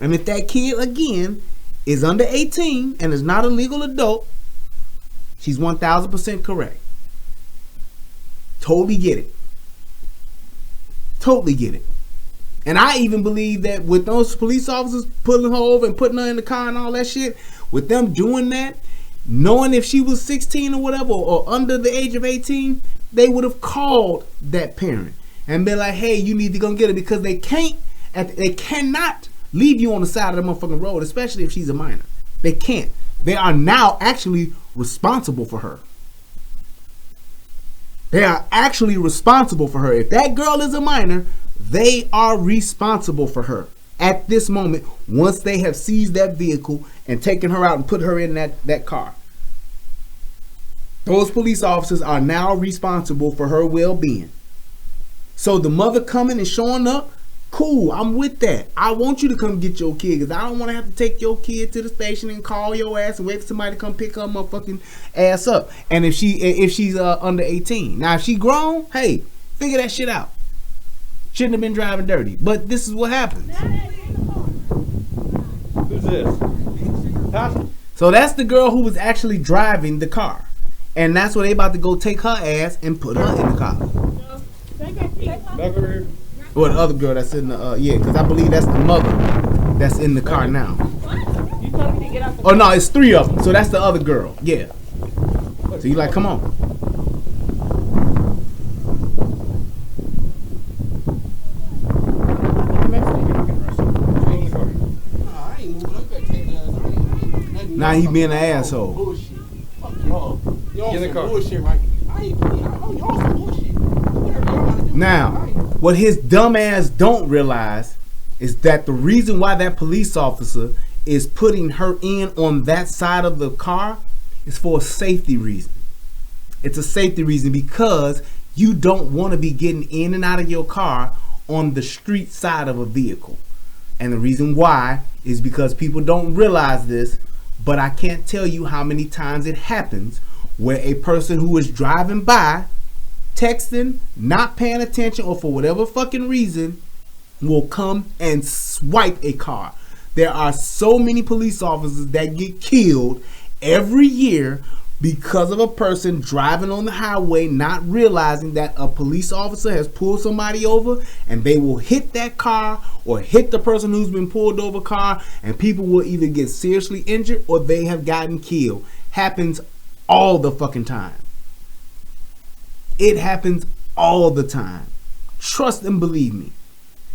S1: And if that kid, again, is under 18 and is not a legal adult, she's 1000% correct. Totally get it. Totally get it. And I even believe that with those police officers pulling her over and putting her in the car and all that shit, with them doing that, knowing if she was 16 or whatever, or under the age of 18, they would have called that parent and been like, hey, you need to go get her, because they cannot leave you on the side of the motherfucking road, especially if she's a minor. They can't. They are now actually responsible for her. They are actually responsible for her. If that girl is a minor, they are responsible for her at this moment, once they have seized that vehicle and taken her out and put her in that car. Those police officers are now responsible for her well-being. So the mother coming and showing up, cool, I'm with that. I want you to come get your kid, because I don't want to have to take your kid to the station and call your ass and wait for somebody to come pick her motherfucking ass up. And if she's under 18. Now, if she grown, hey, figure that shit out. Shouldn't have been driving dirty. But this is what happens.
S11: Who's this?
S1: So that's the girl who was actually driving the car. And that's where they about to go take her ass and put her in the car.
S11: Back over here.
S1: Or the other girl that's in the, yeah, because I believe that's the mother that's in the car now. Oh, no, it's 3 of them. So that's the other girl. Yeah. So you like, come on. Now he being an asshole.
S11: Bullshit. Fuck y'all. Y'all some bullshit, right? Y'all some bullshit.
S1: Now, what his dumb ass don't realize is that the reason why that police officer is putting her in on that side of the car is for a safety reason. It's a safety reason, because you don't want to be getting in and out of your car on the street side of a vehicle. And the reason why is because people don't realize this, but I can't tell you how many times it happens where a person who is driving by, texting, not paying attention, or for whatever fucking reason, will come and swipe a car. There are so many police officers that get killed every year because of a person driving on the highway not realizing that a police officer has pulled somebody over, and they will hit that car or hit the person who's been pulled over car, and people will either get seriously injured or they have gotten killed. Happens all the fucking time. It happens all the time. Trust and believe me.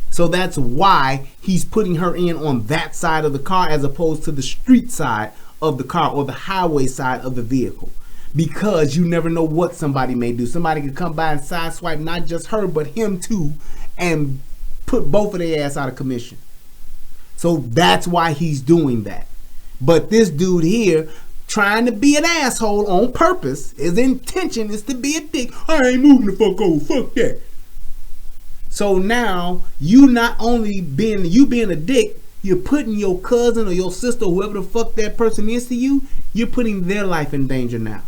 S1: So that's why he's putting her in on that side of the car as opposed to the street side of the car or the highway side of the vehicle. Because you never know what somebody may do. Somebody could come by and sideswipe not just her but him too and put both of their ass out of commission. So that's why he's doing that. But this dude here, trying to be an asshole on purpose, his intention is to be a dick. I ain't moving the fuck over, fuck that. So now you not only being a dick, you're putting your cousin or your sister, whoever the fuck that person is to you, you're putting their life in danger now.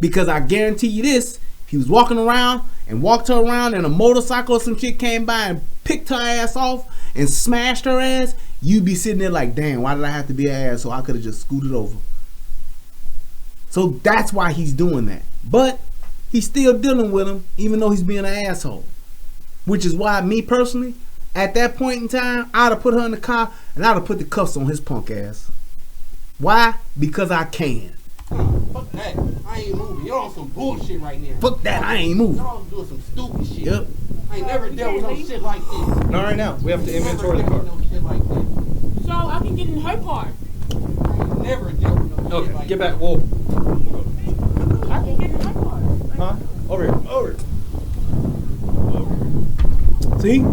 S1: Because I guarantee you this, if he was walking around and walked her around and a motorcycle or some shit came by and picked her ass off and smashed her ass, you'd be sitting there like, damn, why did I have to be an asshole? I could have just scooted over. So that's why he's doing that. But he's still dealing with him, even though he's being an asshole. Which is why, me personally, at that point in time, I'd have put her in the car and I'd have put the cuffs on his punk ass. Why? Because I can.
S11: Fuck that. I ain't moving. You're on some bullshit right now.
S1: Fuck that. I ain't moving.
S11: Y'all doing some stupid shit.
S1: Yep.
S11: I ain't never dealt with no shit like this.
S12: Not right now. We have to inventory the car.
S11: No shit like this.
S10: So I can get in her car.
S11: I ain't never dealt with no shit
S12: Okay,
S11: like
S12: get
S11: this.
S12: back. Whoa.
S10: I can get in her car.
S12: Huh? Over here. Over here.
S1: See?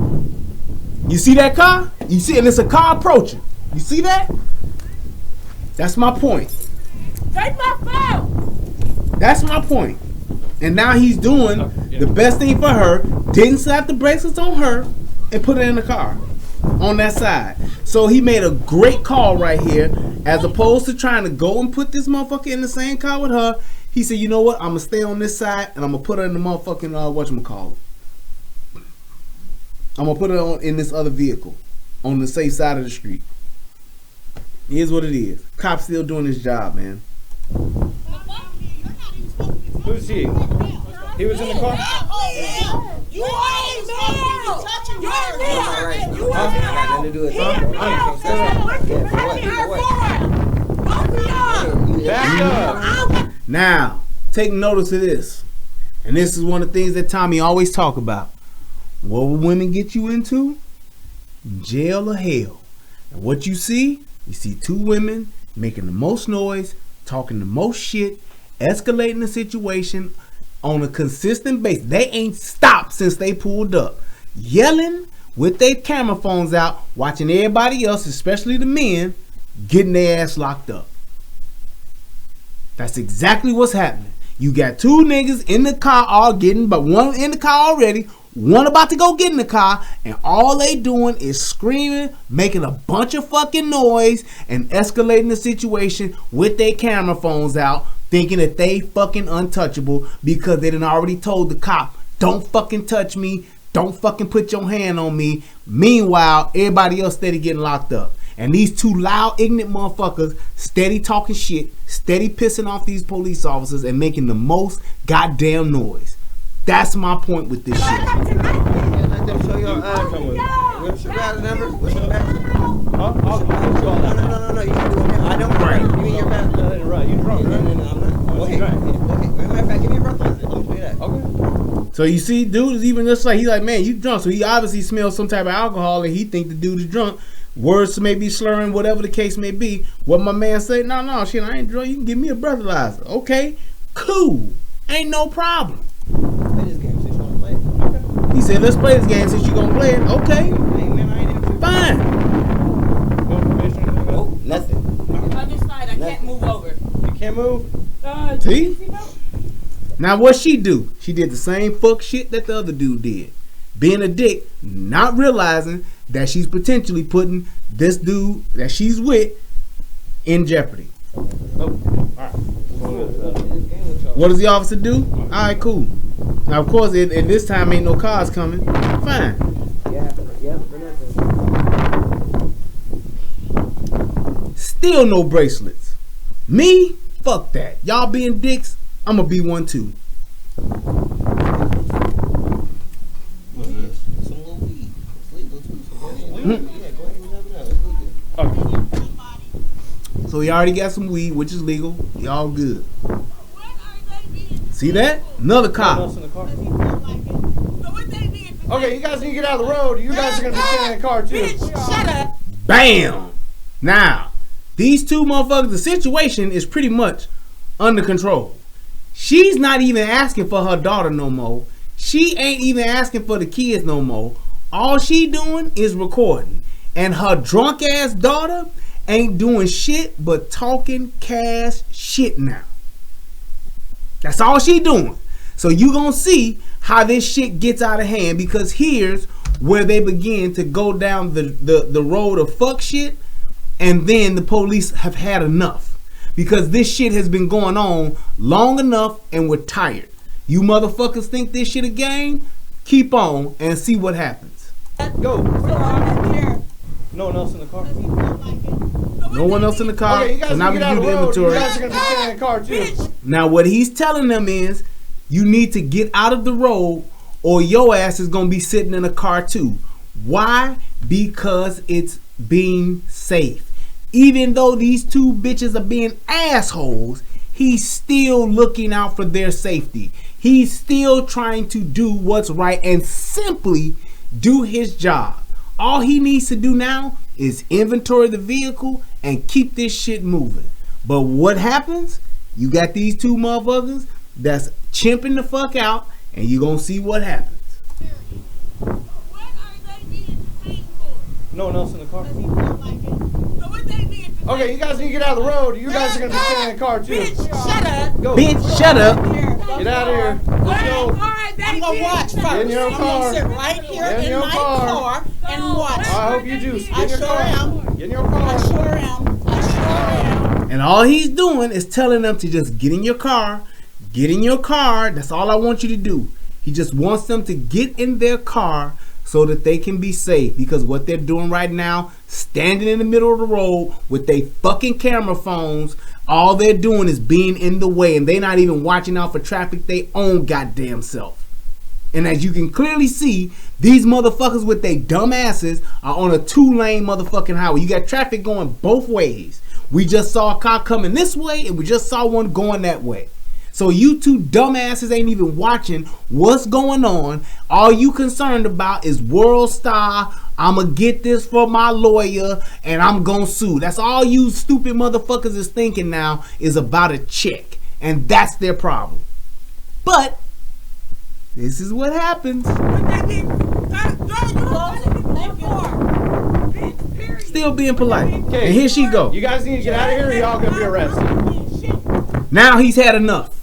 S1: You see that car? You see, and it's a car approaching. You see that? That's my point.
S10: Take my phone.
S1: That's my point. And now he's doing the best thing for her. Didn't slap the bracelets on her and put it in the car on that side. So he made a great call right here. As opposed to trying to go and put this motherfucker in the same car with her, he said, you know what? I'm going to stay on this side and I'm going to put her in the motherfucking, whatchamacallit. I'm going to put her on in this other vehicle on the safe side of the street. Here's what it is. Cop's still doing his job, man.
S12: Who's he? He was in the car?
S10: You are male. You're male. You
S12: Huh?
S10: are male.
S12: to do with Back up.
S1: Now, take notice of this. And this is one of the things that Tommy always talk about. What will women get you into? Jail or hell. And what you see two women making the most noise, talking the most shit, escalating the situation on a consistent basis. They ain't stopped since they pulled up. Yelling with their camera phones out, watching everybody else, especially the men, getting their ass locked up. That's exactly what's happening. You got two niggas in the car all getting, but one in the car already, one about to go get in the car, and all they doing is screaming, making a bunch of fucking noise, and escalating the situation with their camera phones out, thinking that they fucking untouchable because they done already told the cop, don't fucking touch me, don't fucking put your hand on me. Meanwhile, everybody else steady getting locked up. And these two loud, ignorant motherfuckers steady talking shit, steady pissing off these police officers and making the most goddamn noise. That's my point with this shit.
S12: Let them show your what's your badge number? What's your badge number? Huh? I'll show all that. No. You can do it now. I don't right. Give me your badge number. Right. You drunk, right? No, I'm not. Okay. Matter of fact, give me your breakfast. Let me show you that. Okay.
S1: So you see, dude is even just like, he's like, man, you drunk. So he obviously smells some type of alcohol and he think the dude is drunk. Words may be slurring, whatever the case may be. What my man say, no, shit, I ain't drunk. You can give me a breathalyzer. Okay, cool. Ain't no problem. He said, let's play this game since you gonna play it. Okay. Fine.
S12: Oh, nothing.
S10: On this side, I can't move over.
S12: You can't move?
S1: See? Now what she do? She did the same fuck shit that the other dude did. being a dick, not realizing that she's potentially putting this dude that she's with in jeopardy. What does the officer do? Alright, cool. Now, of course, at this time, ain't no cars coming. Fine. Still no bracelets. Me? Fuck that. Y'all being dicks, I'm gonna be one too. So he already got some weed, which is legal. Y'all good. See that? Another cop.
S11: Okay, you guys need to get out of the road. You guys are gonna be staying in the car too.
S10: Shut up.
S1: Bam! Now, these two motherfuckers, the situation is pretty much under control. She's not even asking for her daughter no more. She ain't even asking for the kids no more. All she doing is recording. And her drunk ass daughter ain't doing shit but talking cash shit now. That's all she doing. So you gonna see how this shit gets out of hand, because here's where they begin to go down the road of fuck shit, and then the police have had enough. Because this shit has been going on long enough and we're tired. You motherfuckers think this shit a game? Keep on and see what happens.
S11: Go. No one else in the car.
S1: No one else in the car.
S11: Okay, you guys
S1: so now
S11: need
S1: we
S11: to get out
S1: do
S11: of
S1: the
S11: the road.
S1: inventory.
S11: You guys are gonna be staying in the car too.
S1: Now what he's telling them is, you need to get out of the road or your ass is gonna be sitting in a car too. Why? Because it's being safe. Even though these two bitches are being assholes, he's still looking out for their safety. He's still trying to do what's right and simply do his job. All he needs to do now is inventory the vehicle and keep this shit moving. But what happens? You got these two motherfuckers that's chimping the fuck out, and you gonna see what happens.
S11: No one else in the car. Okay, you guys need to get out of the road. You guys are gonna be staying in the car too.
S10: Shut up.
S11: Go.
S1: Bitch, shut up.
S11: Get out of here. Let's go.
S10: I'm gonna watch first.
S11: Get in your
S10: I'm
S11: car.
S10: gonna sit right here
S11: Get in your
S10: my
S11: car.
S10: car and watch.
S11: I hope you do.
S10: I sure am.
S11: Get in your car.
S10: I sure am. I sure am.
S1: And all he's doing is telling them to just get in your car. Get in your car. That's all I want you to do. He just wants them to get in their car so that they can be safe. Because what they're doing right now, standing in the middle of the road with their fucking camera phones, all they're doing is being in the way. And they're not even watching out for traffic they own goddamn self. And as you can clearly see, these motherfuckers with their dumb asses are on a 2-lane motherfucking highway. You got traffic going both ways. We just saw a car coming this way and we just saw one going that way. So you two dumbasses ain't even watching what's going on. All you concerned about is World Star. I'ma get this for my lawyer and I'm gonna sue. That's all you stupid motherfuckers is thinking now, is about a check. And that's their problem. But this is what happens. Still being polite.
S11: Okay.
S1: And here she go.
S11: You guys need to get out of here or y'all gonna be arrested.
S1: Now he's had enough.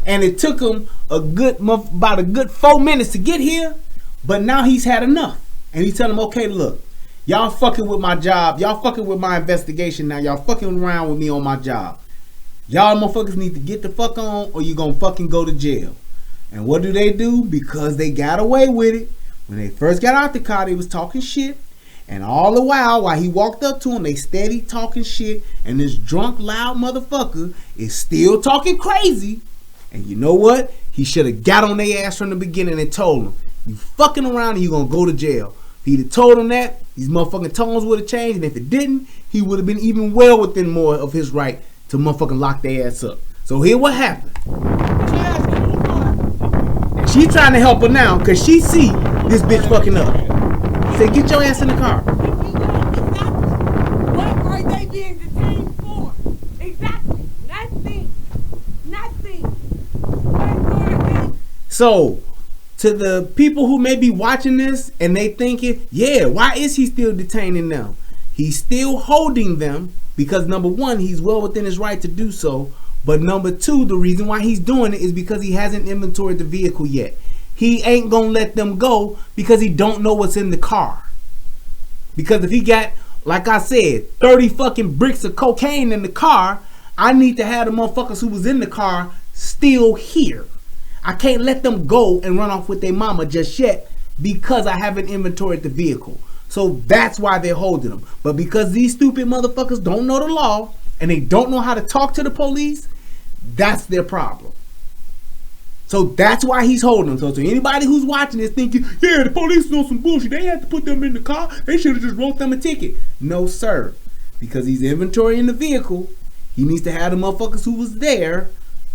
S1: And it took him about a good 4 minutes to get here. But now he's had enough. And he's telling them, okay, look, y'all fucking with my job. Y'all fucking with my investigation now. Y'all fucking around with me on my job. Y'all motherfuckers need to get the fuck on or you gonna fucking go to jail. And what do? Because they got away with it. When they first got out the car, they was talking shit. And all the while he walked up to them, they steady talking shit. And this drunk, loud motherfucker is still talking crazy. And you know what? He should have got on their ass from the beginning and told them, you fucking around and you gonna go to jail. If he'd have told them that, these motherfucking tones would have changed. And if it didn't, he would have been even well within more of his right to motherfucking lock their ass up. So here what happened. And she trying to help her now because she see this bitch fucking up. Say, get your ass in the car.
S10: What are they being detained for? Exactly. Nothing.
S1: So, to the people who may be watching this and they thinking, yeah, why is he still detaining them? He's still holding them because number one, he's well within his right to do so. But number two, the reason why he's doing it is because he hasn't inventoried the vehicle yet. he ain't gonna let them go because he don't know what's in the car. Because if he got, like I said, 30 fucking bricks of cocaine in the car, I need to have the motherfuckers who was in the car still here. I can't let them go and run off with their mama just yet because I haven't inventoried the vehicle. So that's why they're holding them. But because these stupid motherfuckers don't know the law and they don't know how to talk to the police, that's their problem. So that's why he's holding them. So to anybody who's watching this thinking, yeah, the police know some bullshit, they had to put them in the car, they should have just wrote them a ticket. No, sir. Because he's inventorying the vehicle, he needs to have the motherfuckers who was there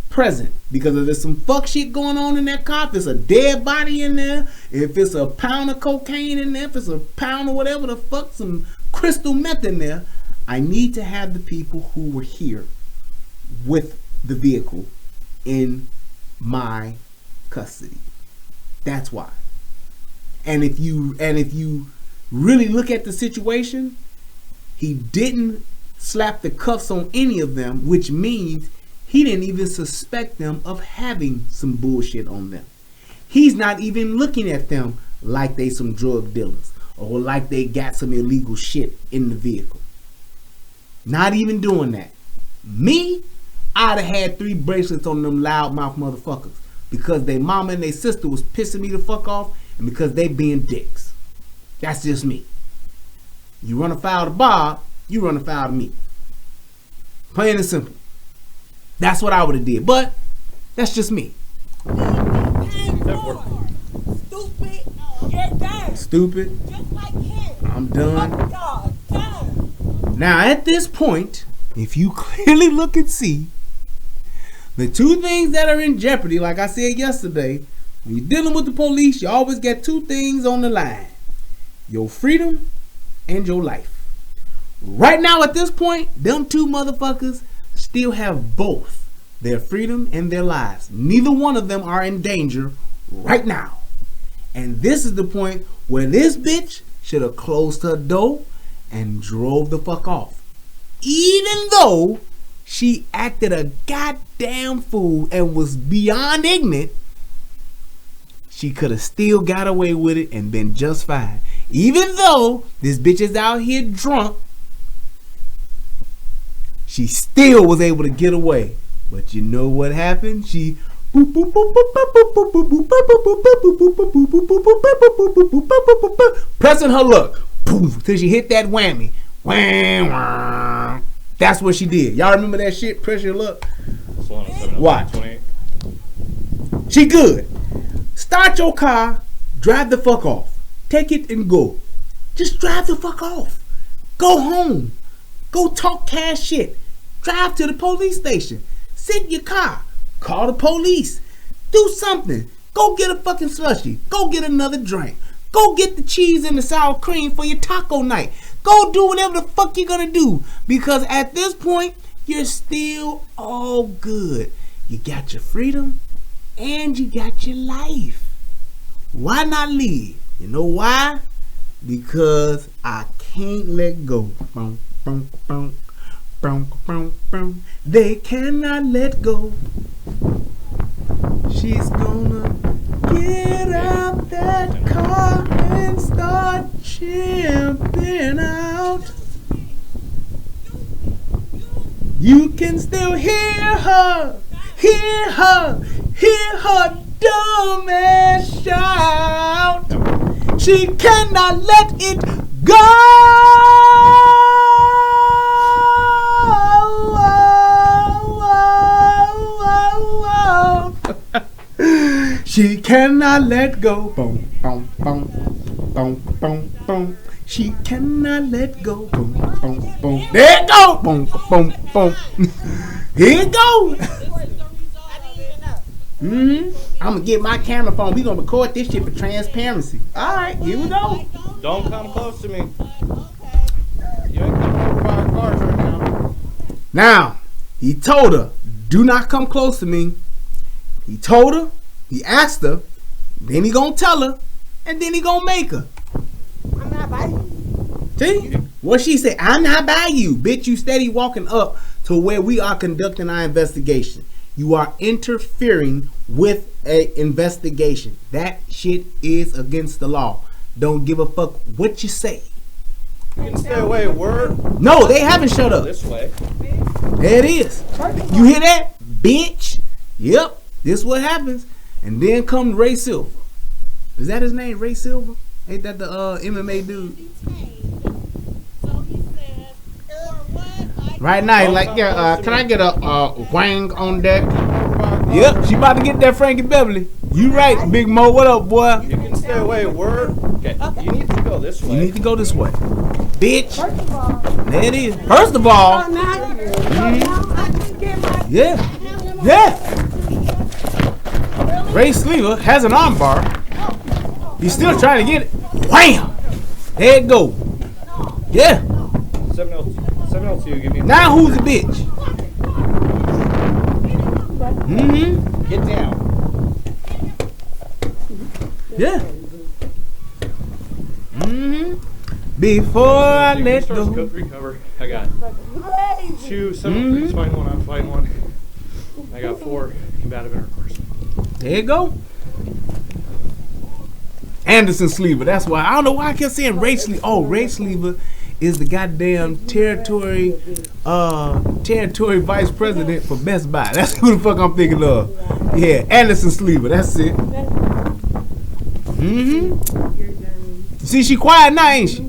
S1: present. Because if there's some fuck shit going on in that car, if there's a dead body in there, if it's a pound of cocaine in there, if it's a pound of whatever the fuck, some crystal meth in there, I need to have the people who were here with the vehicle in my custody. That's why. And if you really look at the situation, he didn't slap the cuffs on any of them, which means he didn't even suspect them of having some bullshit on them. He's not even looking at them like they some drug dealers or like they got some illegal shit in the vehicle. Not even doing that. Me, I'd have had 3 bracelets on them loudmouth motherfuckers because they mama and they sister was pissing me the fuck off and because they being dicks. That's just me. You run afoul of Bob, you run afoul of me. Plain and simple. That's what I would have did, but that's just me.
S10: Stupid. You're done.
S1: Stupid.
S10: Just like him.
S1: I'm done.
S10: God, done.
S1: Now at this point, if you clearly look and see, the 2 things that are in jeopardy, like I said yesterday, when you're dealing with the police, you always get 2 things on the line. Your freedom and your life. Right now at this point, them 2 motherfuckers still have both their freedom and their lives. Neither one of them are in danger right now. And this is the point where this bitch should have closed her door and drove the fuck off. Even though she acted a goddamn fool and was beyond ignorant, she could have still got away with it and been just fine. Even though this bitch is out here drunk, she still was able to get away. But you know what happened? She pressing her luck till she hit that whammy. That's what she did. Y'all remember that shit? Press your luck. Watch. She good. Start your car, drive the fuck off. Take it and go. Just drive the fuck off. Go home. Go talk cash shit. Drive to the police station. Sit in your car. Call the police. Do something. Go get a fucking slushie. Go get another drink. Go get the cheese and the sour cream for your taco night. Go do whatever the fuck you're gonna do. Because at this point, you're still all good. You got your freedom and you got your life. Why not leave? You know why? Because I can't let go. They cannot let go. She's gonna get out that car and start chimping out. You can still hear her dumb ass shout. She cannot let it go. She cannot let go. Boom, boom, boom, boom, boom, boom. She cannot let go. Boom, boom, boom. There it go. Boom, boom, boom. Here it go. I'm gonna get my camera phone. We gonna record this shit for transparency. All right, here we go.
S11: Don't come close to me. You ain't coming over by our cars right now.
S1: Now, he told her, do not come close to me. He told her, he asked her, then he gonna tell her, and then he gonna make her.
S10: I'm not by you.
S1: See? What she said, I'm not by you. Bitch, you steady walking up to where we are conducting our investigation. You are interfering with a investigation. That shit is against the law. Don't give a fuck what you say.
S11: You can stay away, word.
S1: No, they haven't shut up.
S11: This way.
S1: There it is. You hear that? Bitch. Yep. This what happens. And then come Ray Silver. Is that his name? Ray Silver? Ain't that the MMA dude? Right now, he's like, yeah, can I get a wang on deck? Yep, she about to get that Frankie Beverly. You right, Big Mo. What up, boy?
S11: You can stay away, word. Okay. You need to go this way.
S1: You need to go this way. Bitch. There it is. First of all. Yeah. Yeah. Ray Sleever has an arm bar. He's still trying to get it. Wham! There it go. Yeah.
S11: 702, give me.
S1: Now who's the bitch?
S11: Get down.
S1: Yeah. Before I let go.
S11: Recover. I got 2, 7, find one. I'm fighting one. I got 4 combative intercourse.
S1: There you go. Anderson Sleever. That's why I don't know why I kept saying Ray Sleever. Oh, Ray Sleever is the goddamn territory vice president for Best Buy. That's who the fuck I'm thinking of. Yeah, Anderson Sleever. That's it. See, she quiet now, ain't she?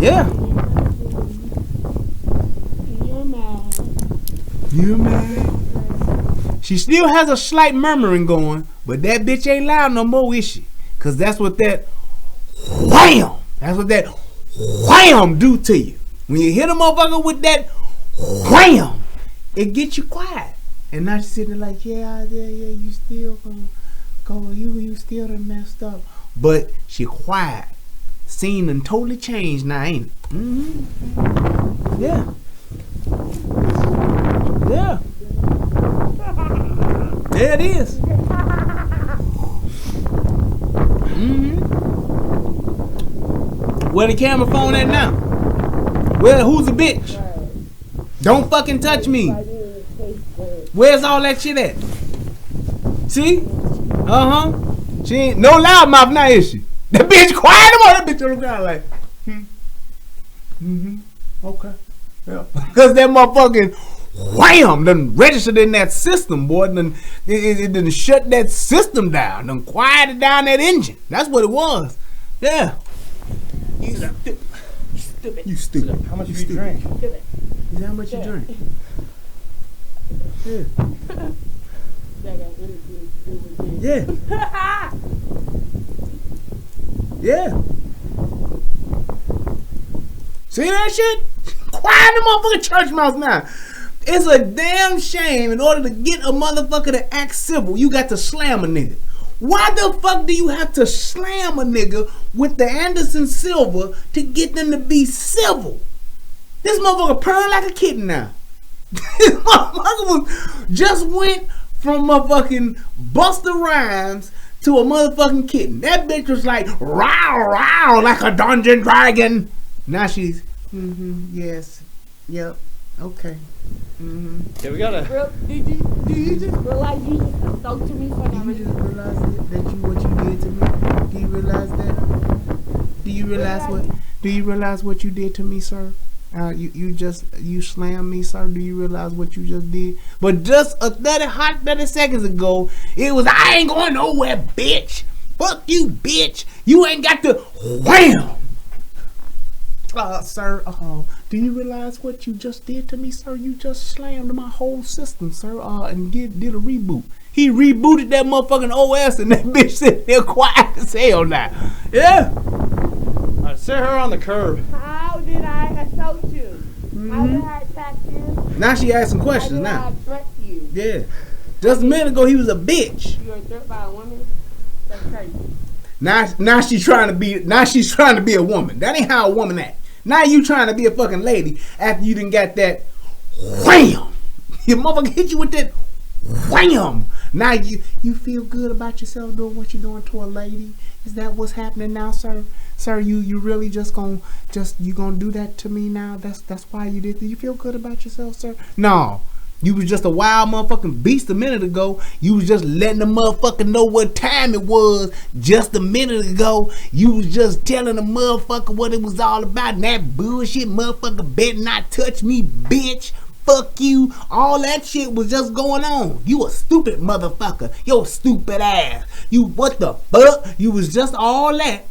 S1: Yeah. You're mad. She still has a slight murmuring going, but that bitch ain't loud no more, is she? Cause that's what that wham! That's what that wham do to you. When you hit a motherfucker with that wham, it gets you quiet. And now she's sitting there like, yeah, you still gonna go, you still done messed up. But she quiet. Scene done totally changed now, ain't it? Yeah. Yeah. There it is. Where the camera phone at now? Well, who's a bitch? Don't fucking touch me. Where's all that shit at? See? She ain't no loudmouth now, is she? That bitch quiet them on that bitch on the ground like, okay. Yeah. Because that motherfucking wham done registered in that system, boy. It done shut that system down, done quieted down that engine. That's what it was. Yeah. You stupid. You stupid.
S11: How much you drink?
S1: Stupid. Is that how much you drink? Yeah. Yeah. See that shit? Quiet the motherfucking church mouse now. It's a damn shame in order to get a motherfucker to act civil, you got to slam a nigga. Why the fuck do you have to slam a nigga with the Anderson Silver to get them to be civil? This motherfucker purring like a kitten now. This motherfucker just went from motherfucking Busta Rhymes to a motherfucking kitten. That bitch was like, row, row, like a dungeon dragon. Now she's, yes, yep, okay.
S11: Yeah, we gotta.
S10: Do you just realize you just spoke to me for no reason?
S1: You just realize that what you did to me? Do you realize that? Do you realize what you did to me, sir? You slammed me, sir. Do you realize what you just did? But just 30 seconds ago, it was, I ain't going nowhere, bitch. Fuck you, bitch. You ain't got to wham. Sir, do you realize what you just did to me, sir? You just slammed my whole system, sir, and did a reboot. He rebooted that motherfucking OS and that bitch sitting there quiet as hell now. Yeah.
S11: I set her on the curb.
S10: How did I assault you? How did I attack you?
S1: Now she asking questions now.
S10: How did I threat you?
S1: Yeah. Just a minute ago he was a bitch.
S10: You were threatened by a woman? That's crazy.
S1: Now she's trying to be a woman. That ain't how a woman act. Now you trying to be a fucking lady after you done got that wham. Your motherfucker hit you with that wham. Now you feel good about yourself doing what you're doing to a lady. Is that what's happening now, sir? Sir, you really you gonna do that to me now? That's why you did. Do you feel good about yourself, sir? No. You was just a wild motherfucking beast a minute ago. You was just letting the motherfucker know what time it was just a minute ago. You was just telling the motherfucker what it was all about. And that bullshit motherfucker better not touch me, bitch. Fuck you. All that shit was just going on. You a stupid motherfucker. Yo stupid ass. You what the fuck? You was just all that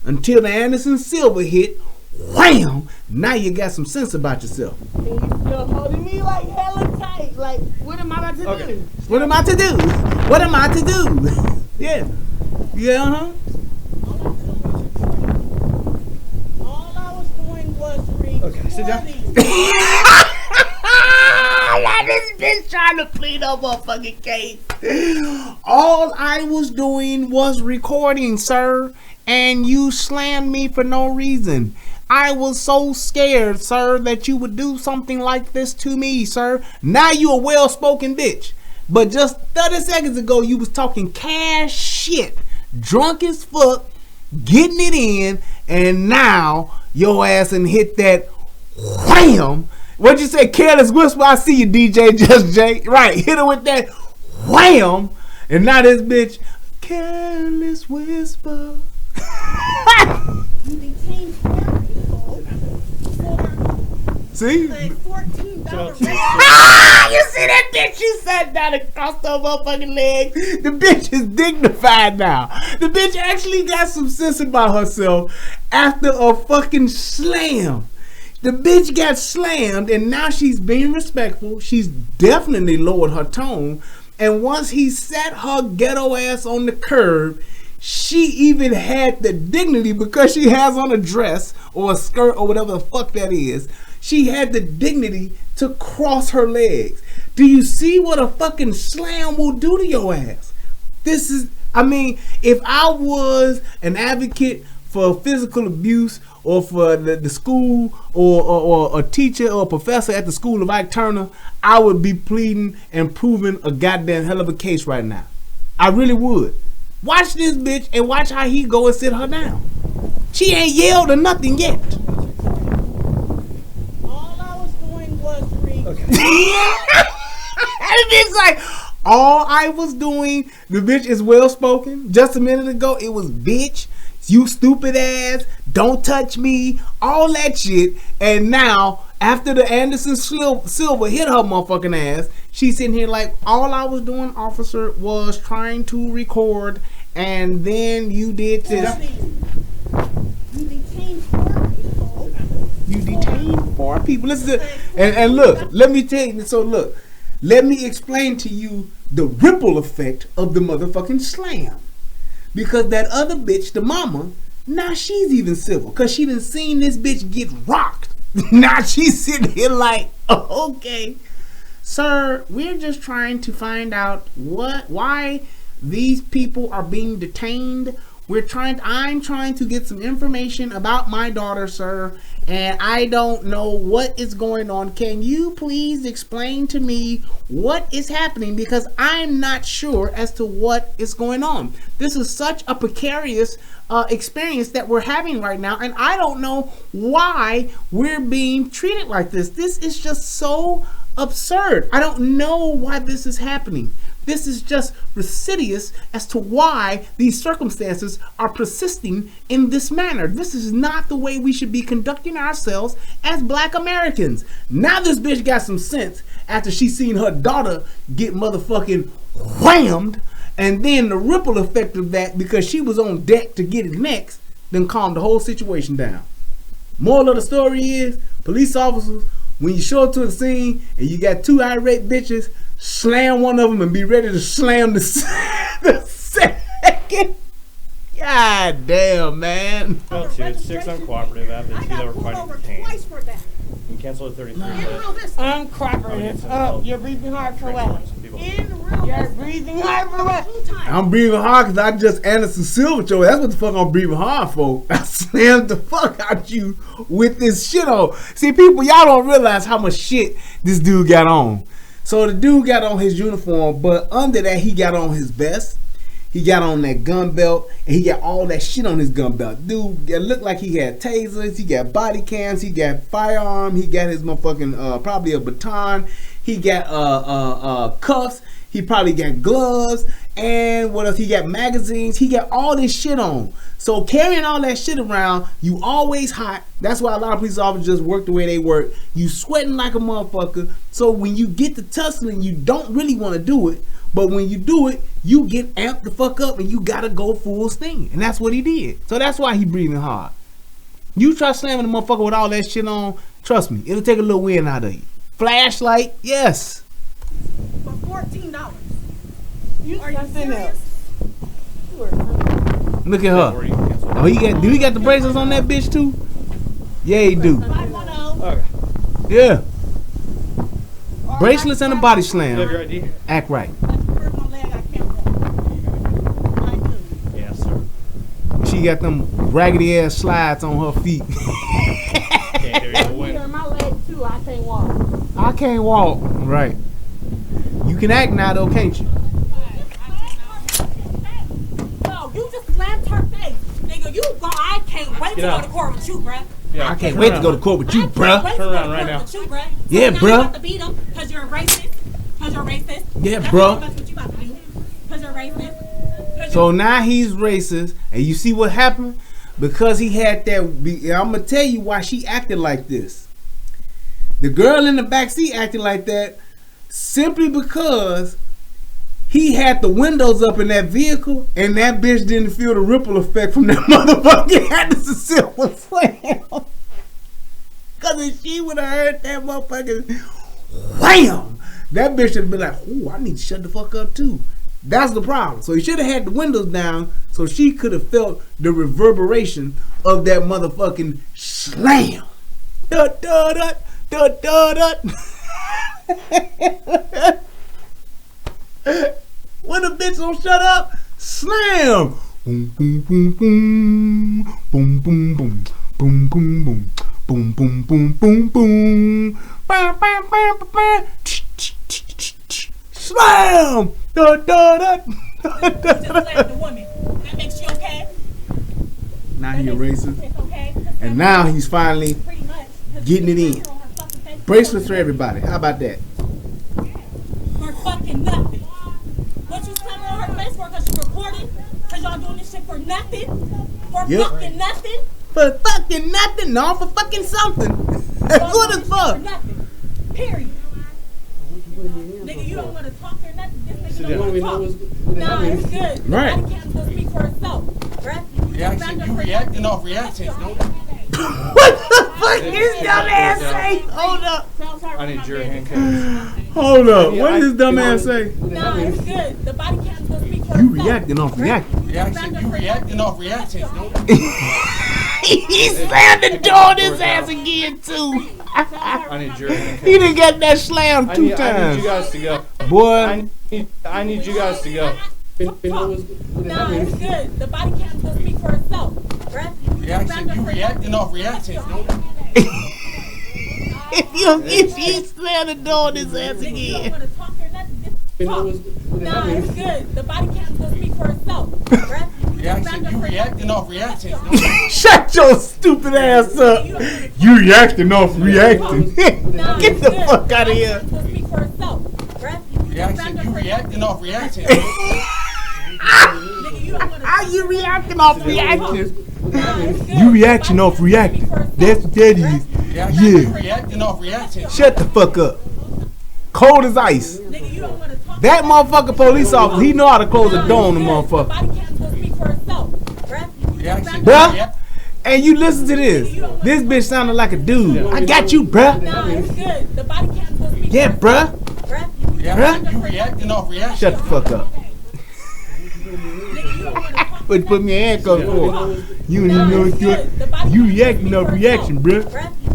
S1: until the Anderson Silver hit. Wham! Now you got some sense about yourself.
S10: And you still holding me like hella tight. Like, what am I about to do?
S1: What am I to do? What am I to do? Yeah. Yeah,
S10: All I was doing was recording.
S11: Okay, sit down.
S1: Why this bitch trying to plead a motherfucking case? All I was doing was recording, sir, and you slammed me for no reason. I was so scared, sir, that you would do something like this to me, sir. Now you a well-spoken bitch. But just 30 seconds ago, you was talking cash shit, drunk as fuck, getting it in, and now your ass and hit that wham. What'd you say? Careless whisper. I see you, DJ Just J. Right, hit her with that wham, and now this bitch, careless whisper.
S10: You detained 4 people for
S1: See?
S10: like $14.
S1: You see that bitch? She sat down and crossed her motherfucking legs. The bitch is dignified now. The bitch actually got some sense about herself after a fucking slam. The bitch got slammed and now she's being respectful. She's definitely lowered her tone. And once he sat her ghetto ass on the curb, she even had the dignity, because she has on a dress or a skirt or whatever the fuck that is, she had the dignity to cross her legs. Do you see what a fucking slam will do to your ass? This is, I mean, if I was an advocate for physical abuse or for the school or a teacher or a professor at the school of Ike Turner, I would be pleading and proving a goddamn hell of a case right now. I really would. Watch this bitch and watch how he go and sit her down. She ain't yelled or nothing yet.
S10: All I was doing was recording.
S1: It's like, all I was doing, the bitch is well spoken. Just a minute ago, it was bitch, you stupid ass, don't touch me, all that shit. And now, after the Anderson Silver hit her motherfucking ass, she's sitting here like, all I was doing, officer, was trying to record, and then you did this.
S10: You detained 4 people.
S1: You detained 4 people. Listen to, and look, let me tell you, so look, let me explain to you the ripple effect of the motherfucking slam. Because that other bitch, the mama, now she's even civil. Because she done seen this bitch get rocked. Now she's sitting here like, oh, okay. Sir, we're just trying to find out why these people are being detained. I'm trying to get some information about my daughter, sir, and I don't know what is going on. Can you please explain to me what is happening? Because I'm not sure as to what is going on. This is such a precarious experience that we're having right now, and I don't know why we're being treated like this. This is just so absurd. I don't know why this is happening. This is just insidious as to why these circumstances are persisting in this manner. This is not the way we should be conducting ourselves as Black Americans. Now this bitch got some sense after she seen her daughter get motherfucking whammed, and then the ripple effect of that, because she was on deck to get it next, then calmed the whole situation down. Moral of the story is, police officers, when you show up to the scene and you got 2 irate bitches, slam one of them and be ready to slam the second. God damn, man.
S11: Well, 2, 6 uncooperative. I have the 2 that were fighting cocaine.
S10: Twice for that.
S11: You can cancel the 33.
S10: Uncooperative. You're breathing hard for what? You're breathing hard for what?
S1: I'm breathing hard because I just Anderson Silver show. That's what the fuck I'm breathing hard for. I slammed the fuck out you with this shit on. See, people, y'all don't realize how much shit this dude got on. So the dude got on his uniform, but under that he got on his vest. He got on that gun belt, and he got all that shit on his gun belt. Dude, it looked like he had tasers, he got body cams, he got firearm, he got his motherfucking, probably a baton. He got cuffs. He probably got gloves. And what else? He got magazines. He got all this shit on. So carrying all that shit around, you always hot. That's why a lot of police officers just work the way they work. You sweating like a motherfucker. So when you get to tussling, you don't really want to do it. But when you do it, you get amped the fuck up and you gotta go full steam. And that's what he did. So that's why he breathing hard. You try slamming the motherfucker with all that shit on, trust me, it'll take a little wind out of you. Flashlight, yes.
S10: For $14. Are you serious?
S1: Look at her. Oh, do he got the bracelets on that bitch too? Yeah, he do. Yeah. Bracelets and a body slam. Act right.
S11: Yes, sir.
S1: She got them raggedy ass slides on her feet.
S10: My leg too. I can't walk.
S1: I can't walk. Right. You can act now though, can't you?
S10: No, you just slammed her face. Nigga, I can't wait to go to court with you, bruh.
S1: Yeah, I can't wait to go to court with you, bruh.
S10: Turn around right now. So
S1: yeah, bruh.
S10: You about to beat him because you're a racist.
S1: Yeah, bruh.
S10: That's what you about to do. Because you're racist.
S1: So now he's racist, and you see what happened? Because he had that. I'm gonna tell you why she acted like this. The girl in the backseat acted like that simply because he had the windows up in that vehicle, and that bitch didn't feel the ripple effect from that motherfucker. Had to silver slam. Because if she would have heard that motherfucker, wham! That bitch would have been like, "Oh, I need to shut the fuck up too." That's the problem. So he should have had the windows down so she could have felt the reverberation of that motherfucking slam. Da da da da da da. When a bitch don't shut up, slam. Boom boom boom boom boom boom boom boom boom boom boom boom boom boom boom. Bam bam bam bam. Slam. Da da da.
S10: Just slammed the woman. That makes you okay?
S1: Now he a racist, and now he's finally getting it in. Bracelets for everybody. How about that?
S10: For fucking nothing. What you slamming on her face for? Because you recorded? Because y'all doing this shit for nothing? For fucking nothing?
S1: For fucking nothing? No, for fucking something. That's what it's for.
S10: Nothing. Period. Nigga, you don't want to talk or nothing. This nigga don't want to talk. Nah, it's good.
S1: Right.
S10: The body cam will speak for itself. Right?
S12: You reacting off reactions.
S1: What the fuck is dumb ass say? Hold up.
S11: I need your handcuffs.
S1: Hold up. What does this dumb ass say?
S10: Nah, it's good. The body cam will speak for
S1: You
S10: itself.
S1: reacting off reacting.
S12: You reacting off reactions.
S1: He slammed the door on his ass again too.
S11: I need your handcuffs.
S1: He done got that slam two
S11: I
S1: times.
S11: need you guys to go.
S1: Boy.
S11: I need you guys to go.
S10: Nah, it's good. The body cam will speak for itself. Right?
S12: You reacting off reactions.
S1: If you slam the door on his ass again.
S10: You don't want to talk or nothing. Nah, it's good. The body cam will speak for itself. Right?
S12: You reacting off reactions.
S1: Shut your stupid ass up. You reacting off reacting. Get the fuck out of here.
S10: Speak for itself. Right?
S12: You reacting off reactions.
S1: How you reacting off reacting? You reaction off reacting. That's what that is. Yeah.
S12: Reacting off reactions.
S1: Shut the fuck up. Cold as ice. That motherfucker police officer, he know how to close the door on the motherfucker. Bruh, and you listen to this. This bitch sounded like a dude. I got you, bruh. Yeah, bruh. Bruh.
S12: You reacting off reactions.
S1: Shut the fuck up. Put me in handcuffs for. You don't even know what you reacting off reaction, bruh.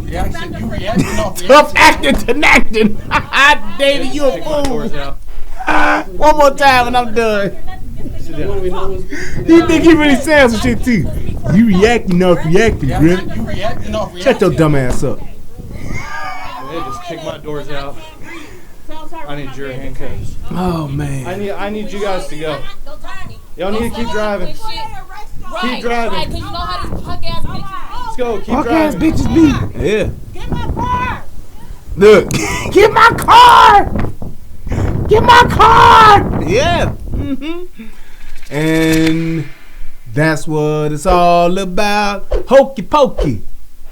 S12: You reacting off
S1: Tough acting to acting. David, you a fool. One more time and I'm done. You think he really saying some shit too? You reacting off reacting, bruh. Shut your dumb ass up.
S11: They just kicked my doors out. I need your handcuffs.
S1: Oh man.
S11: I need you guys to go. Y'all need to keep driving. Keep driving.
S10: Because you know how these punk ass bitches.
S11: Let's go. Keep
S1: Punk
S11: driving.
S1: ass bitches be. Yeah.
S10: Get my car.
S1: Look, get my car! Get my car! Yeah. And that's what it's all about. Hokey pokey.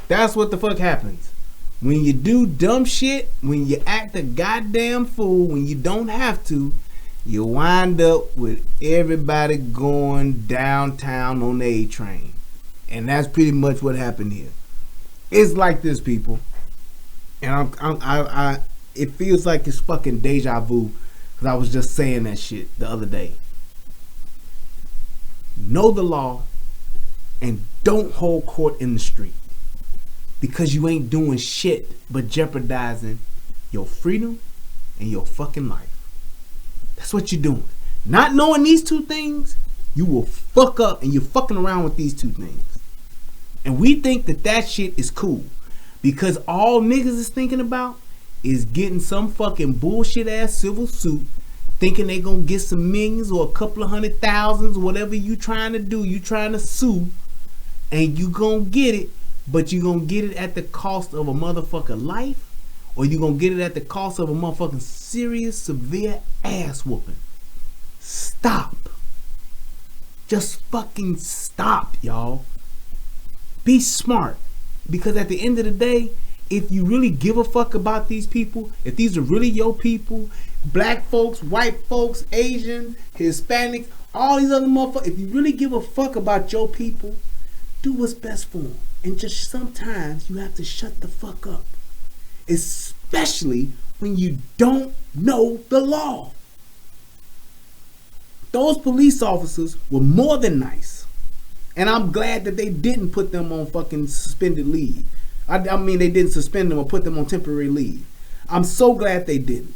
S1: That's what the fuck happens. When you do dumb shit, when you act a goddamn fool, when you don't have to, you wind up with everybody going downtown on the A train. And that's pretty much what happened here. It's like this, people. And it feels like it's fucking deja vu, because I was just saying that shit the other day. Know the law and don't hold court in the street, because you ain't doing shit but jeopardizing your freedom and your fucking life. That's what you're doing. Not knowing these two things, you will fuck up, and you're fucking around with these two things. And we think that shit is cool, because all niggas is thinking about is getting some fucking bullshit ass civil suit, thinking they gonna get some millions or a couple of $100,000s, whatever you trying to do. You trying to sue, and you gonna get it, but you gonna get it at the cost of a motherfucking life, or you gonna get it at the cost of a motherfucking serious, severe ass whooping. Stop. Just fucking stop, y'all. Be smart. Because at the end of the day, if you really give a fuck about these people, if these are really your people, black folks, white folks, Asians, Hispanics, all these other motherfuckers, if you really give a fuck about your people, do what's best for them. And just sometimes you have to shut the fuck up. Especially when you don't know the law. Those police officers were more than nice. And I'm glad that they didn't put them on fucking suspended leave. I mean, they didn't suspend them or put them on temporary leave. I'm so glad they didn't.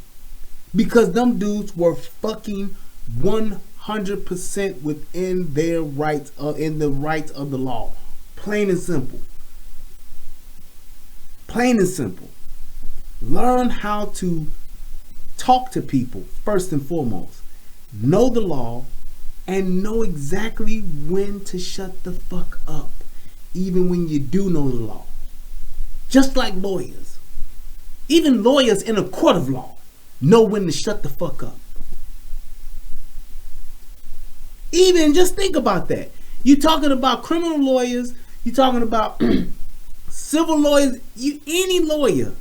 S1: Because them dudes were fucking 100% within their rights, in the rights of the law. Plain and simple. Plain and simple. Learn how to talk to people first and foremost. Know the law. And know exactly when to shut the fuck up, even when you do know the law. Just like lawyers. Even lawyers in a court of law know when to shut the fuck up. Even just think about that. You're talking about criminal lawyers, you're talking about civil lawyers, any lawyer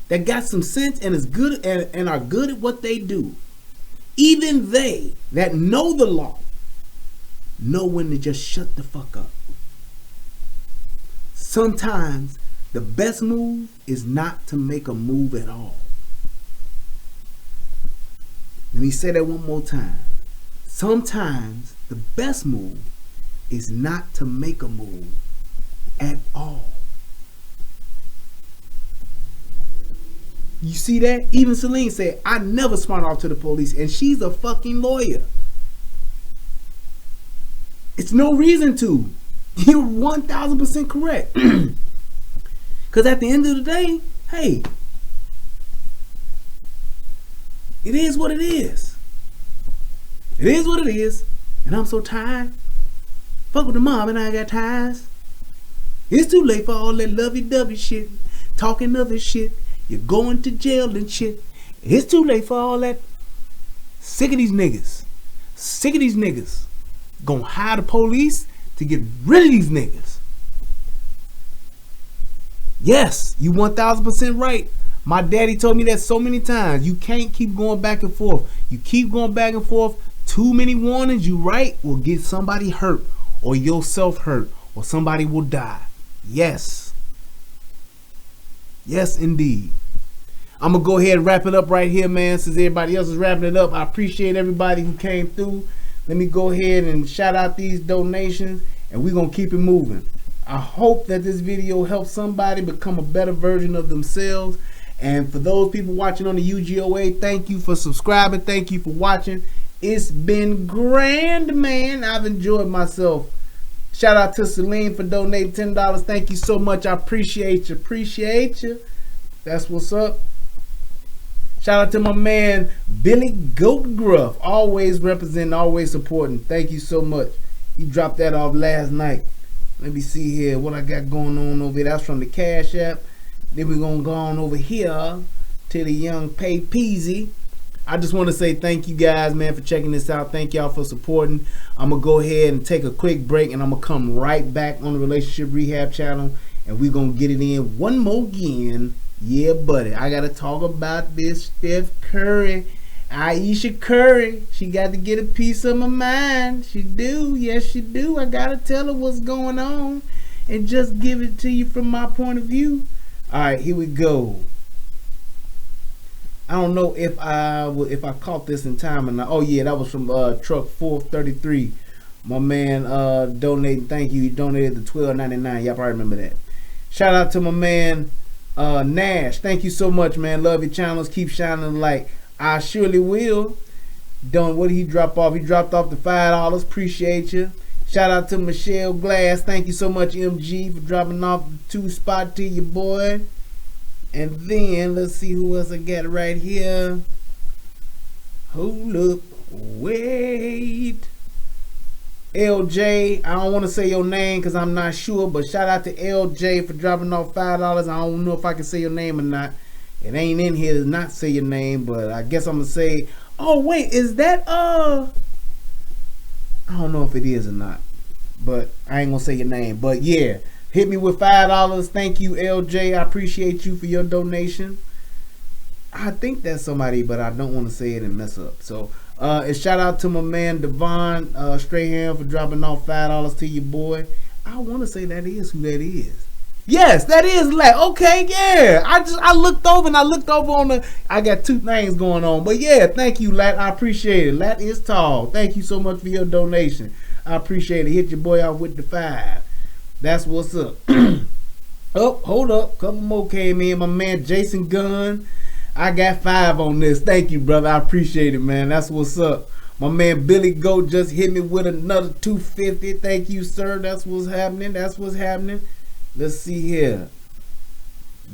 S1: that got some sense and is good and are good at what they do. Even they that know the law know when to just shut the fuck up. Sometimes the best move is not to make a move at all. Let me say that one more time. Sometimes the best move is not to make a move at all. You see that? Even Celine said, I never smart off to the police, and she's a fucking lawyer. It's no reason to. You're 1000% correct. Because at the end of the day, hey, it is what it is. It is what it is. And I'm so tired. Fuck with the mob and I got ties. It's too late for all that lovey-dovey shit. Talking other shit. You're going to jail and shit. It's too late for all that. Sick of these niggas. Sick of these niggas. Gonna hire the police to get rid of these niggas. Yes, you 1000% right. My daddy told me that so many times. You can't keep going back and forth. You keep going back and forth. Too many warnings, you right, will get somebody hurt, or yourself hurt, or somebody will die. Yes. Yes, indeed. I'm gonna go ahead and wrap it up right here, man. Since everybody else is wrapping it up, I appreciate everybody who came through. Let me go ahead and shout out these donations, and we're gonna keep it moving. I hope that this video helps somebody become a better version of themselves. And for those people watching on the UGOA, thank you for subscribing. Thank you for watching. It's been grand, man. I've enjoyed myself. Shout out to Celine for donating $10. Thank you so much. I appreciate you. Appreciate you. That's what's up. Shout out to my man, Billy Goat Gruff. Always representing, always supporting. Thank you so much. He dropped that off last night. Let me see here what I got going on over here. That's from the Cash App. Then we're gonna go on over here to the young Pay Peasy. I just want to say thank you guys, man, for checking this out. Thank y'all for supporting. I'm gonna go ahead and take a quick break, and I'm gonna come right back on the Relationship Rehab channel, and we're gonna get it in one more again. Yeah, buddy, I gotta talk about this Steph Curry, Aisha Curry. She got to get a piece of my mind. She do, yes she do. I gotta tell her what's going on and just give it to you from my point of view. All right, here we go. I don't know if I caught this in time or not. Oh yeah, that was from truck 433. My man donating. Thank you. He donated the $12.99. Y'all probably remember that. Shout out to my man Nash. Thank you so much, man. Love your channels. Keep shining the light. I surely will. What did he drop off? He dropped off the $5. Appreciate you. Shout out to Michelle Glass. Thank you so much, MG, for dropping off the 2 spot to your boy. And then let's see who else I got right here. Hold up, wait. LJ, I don't want to say your name because I'm not sure, but shout out to LJ for dropping off $5. I don't know if I can say your name or not. It ain't in here to not say your name, but I guess I'm gonna say. Oh wait, is that I don't know if it is or not, but I ain't gonna say your name. But yeah. Hit me with $5. Thank you, LJ. I appreciate you for your donation. I think that's somebody, but I don't want to say it and mess up. So, and shout out to my man Devon Strahan for dropping off $5 to your boy. I want to say that is who that is. Yes, that is Lat. Okay, yeah. I looked over on the. I got 2 things going on, but yeah, thank you, Lat. I appreciate it. Lat is tall. Thank you so much for your donation. I appreciate it. Hit your boy out with the 5. That's what's up. Oh, hold up. Couple more came in. My man Jason Gunn. I got 5 on this. Thank you, brother. I appreciate it, man. That's what's up. My man Billy Goat just hit me with another $250. Thank you, sir. That's what's happening. That's what's happening. Let's see here.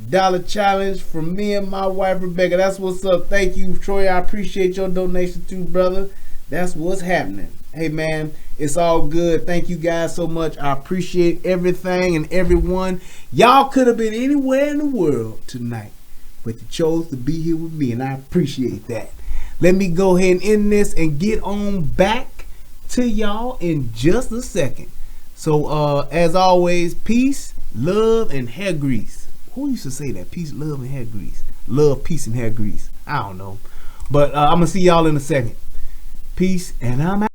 S1: Dollar challenge from me and my wife Rebecca. That's what's up. Thank you, Troy. I appreciate your donation too, brother. That's what's happening. Hey man, it's all good. Thank you guys so much. I appreciate everything and everyone. Y'all could have been anywhere in the world tonight, but you chose to be here with me, and I appreciate that. Let me go ahead and end this and get on back to y'all in just a second. So as always, peace, love, and hair grease. Who used to say that? Peace, love, and hair grease. Love, peace, and hair grease. I don't know. But I'm going to see y'all in a second. Peace, and I'm out.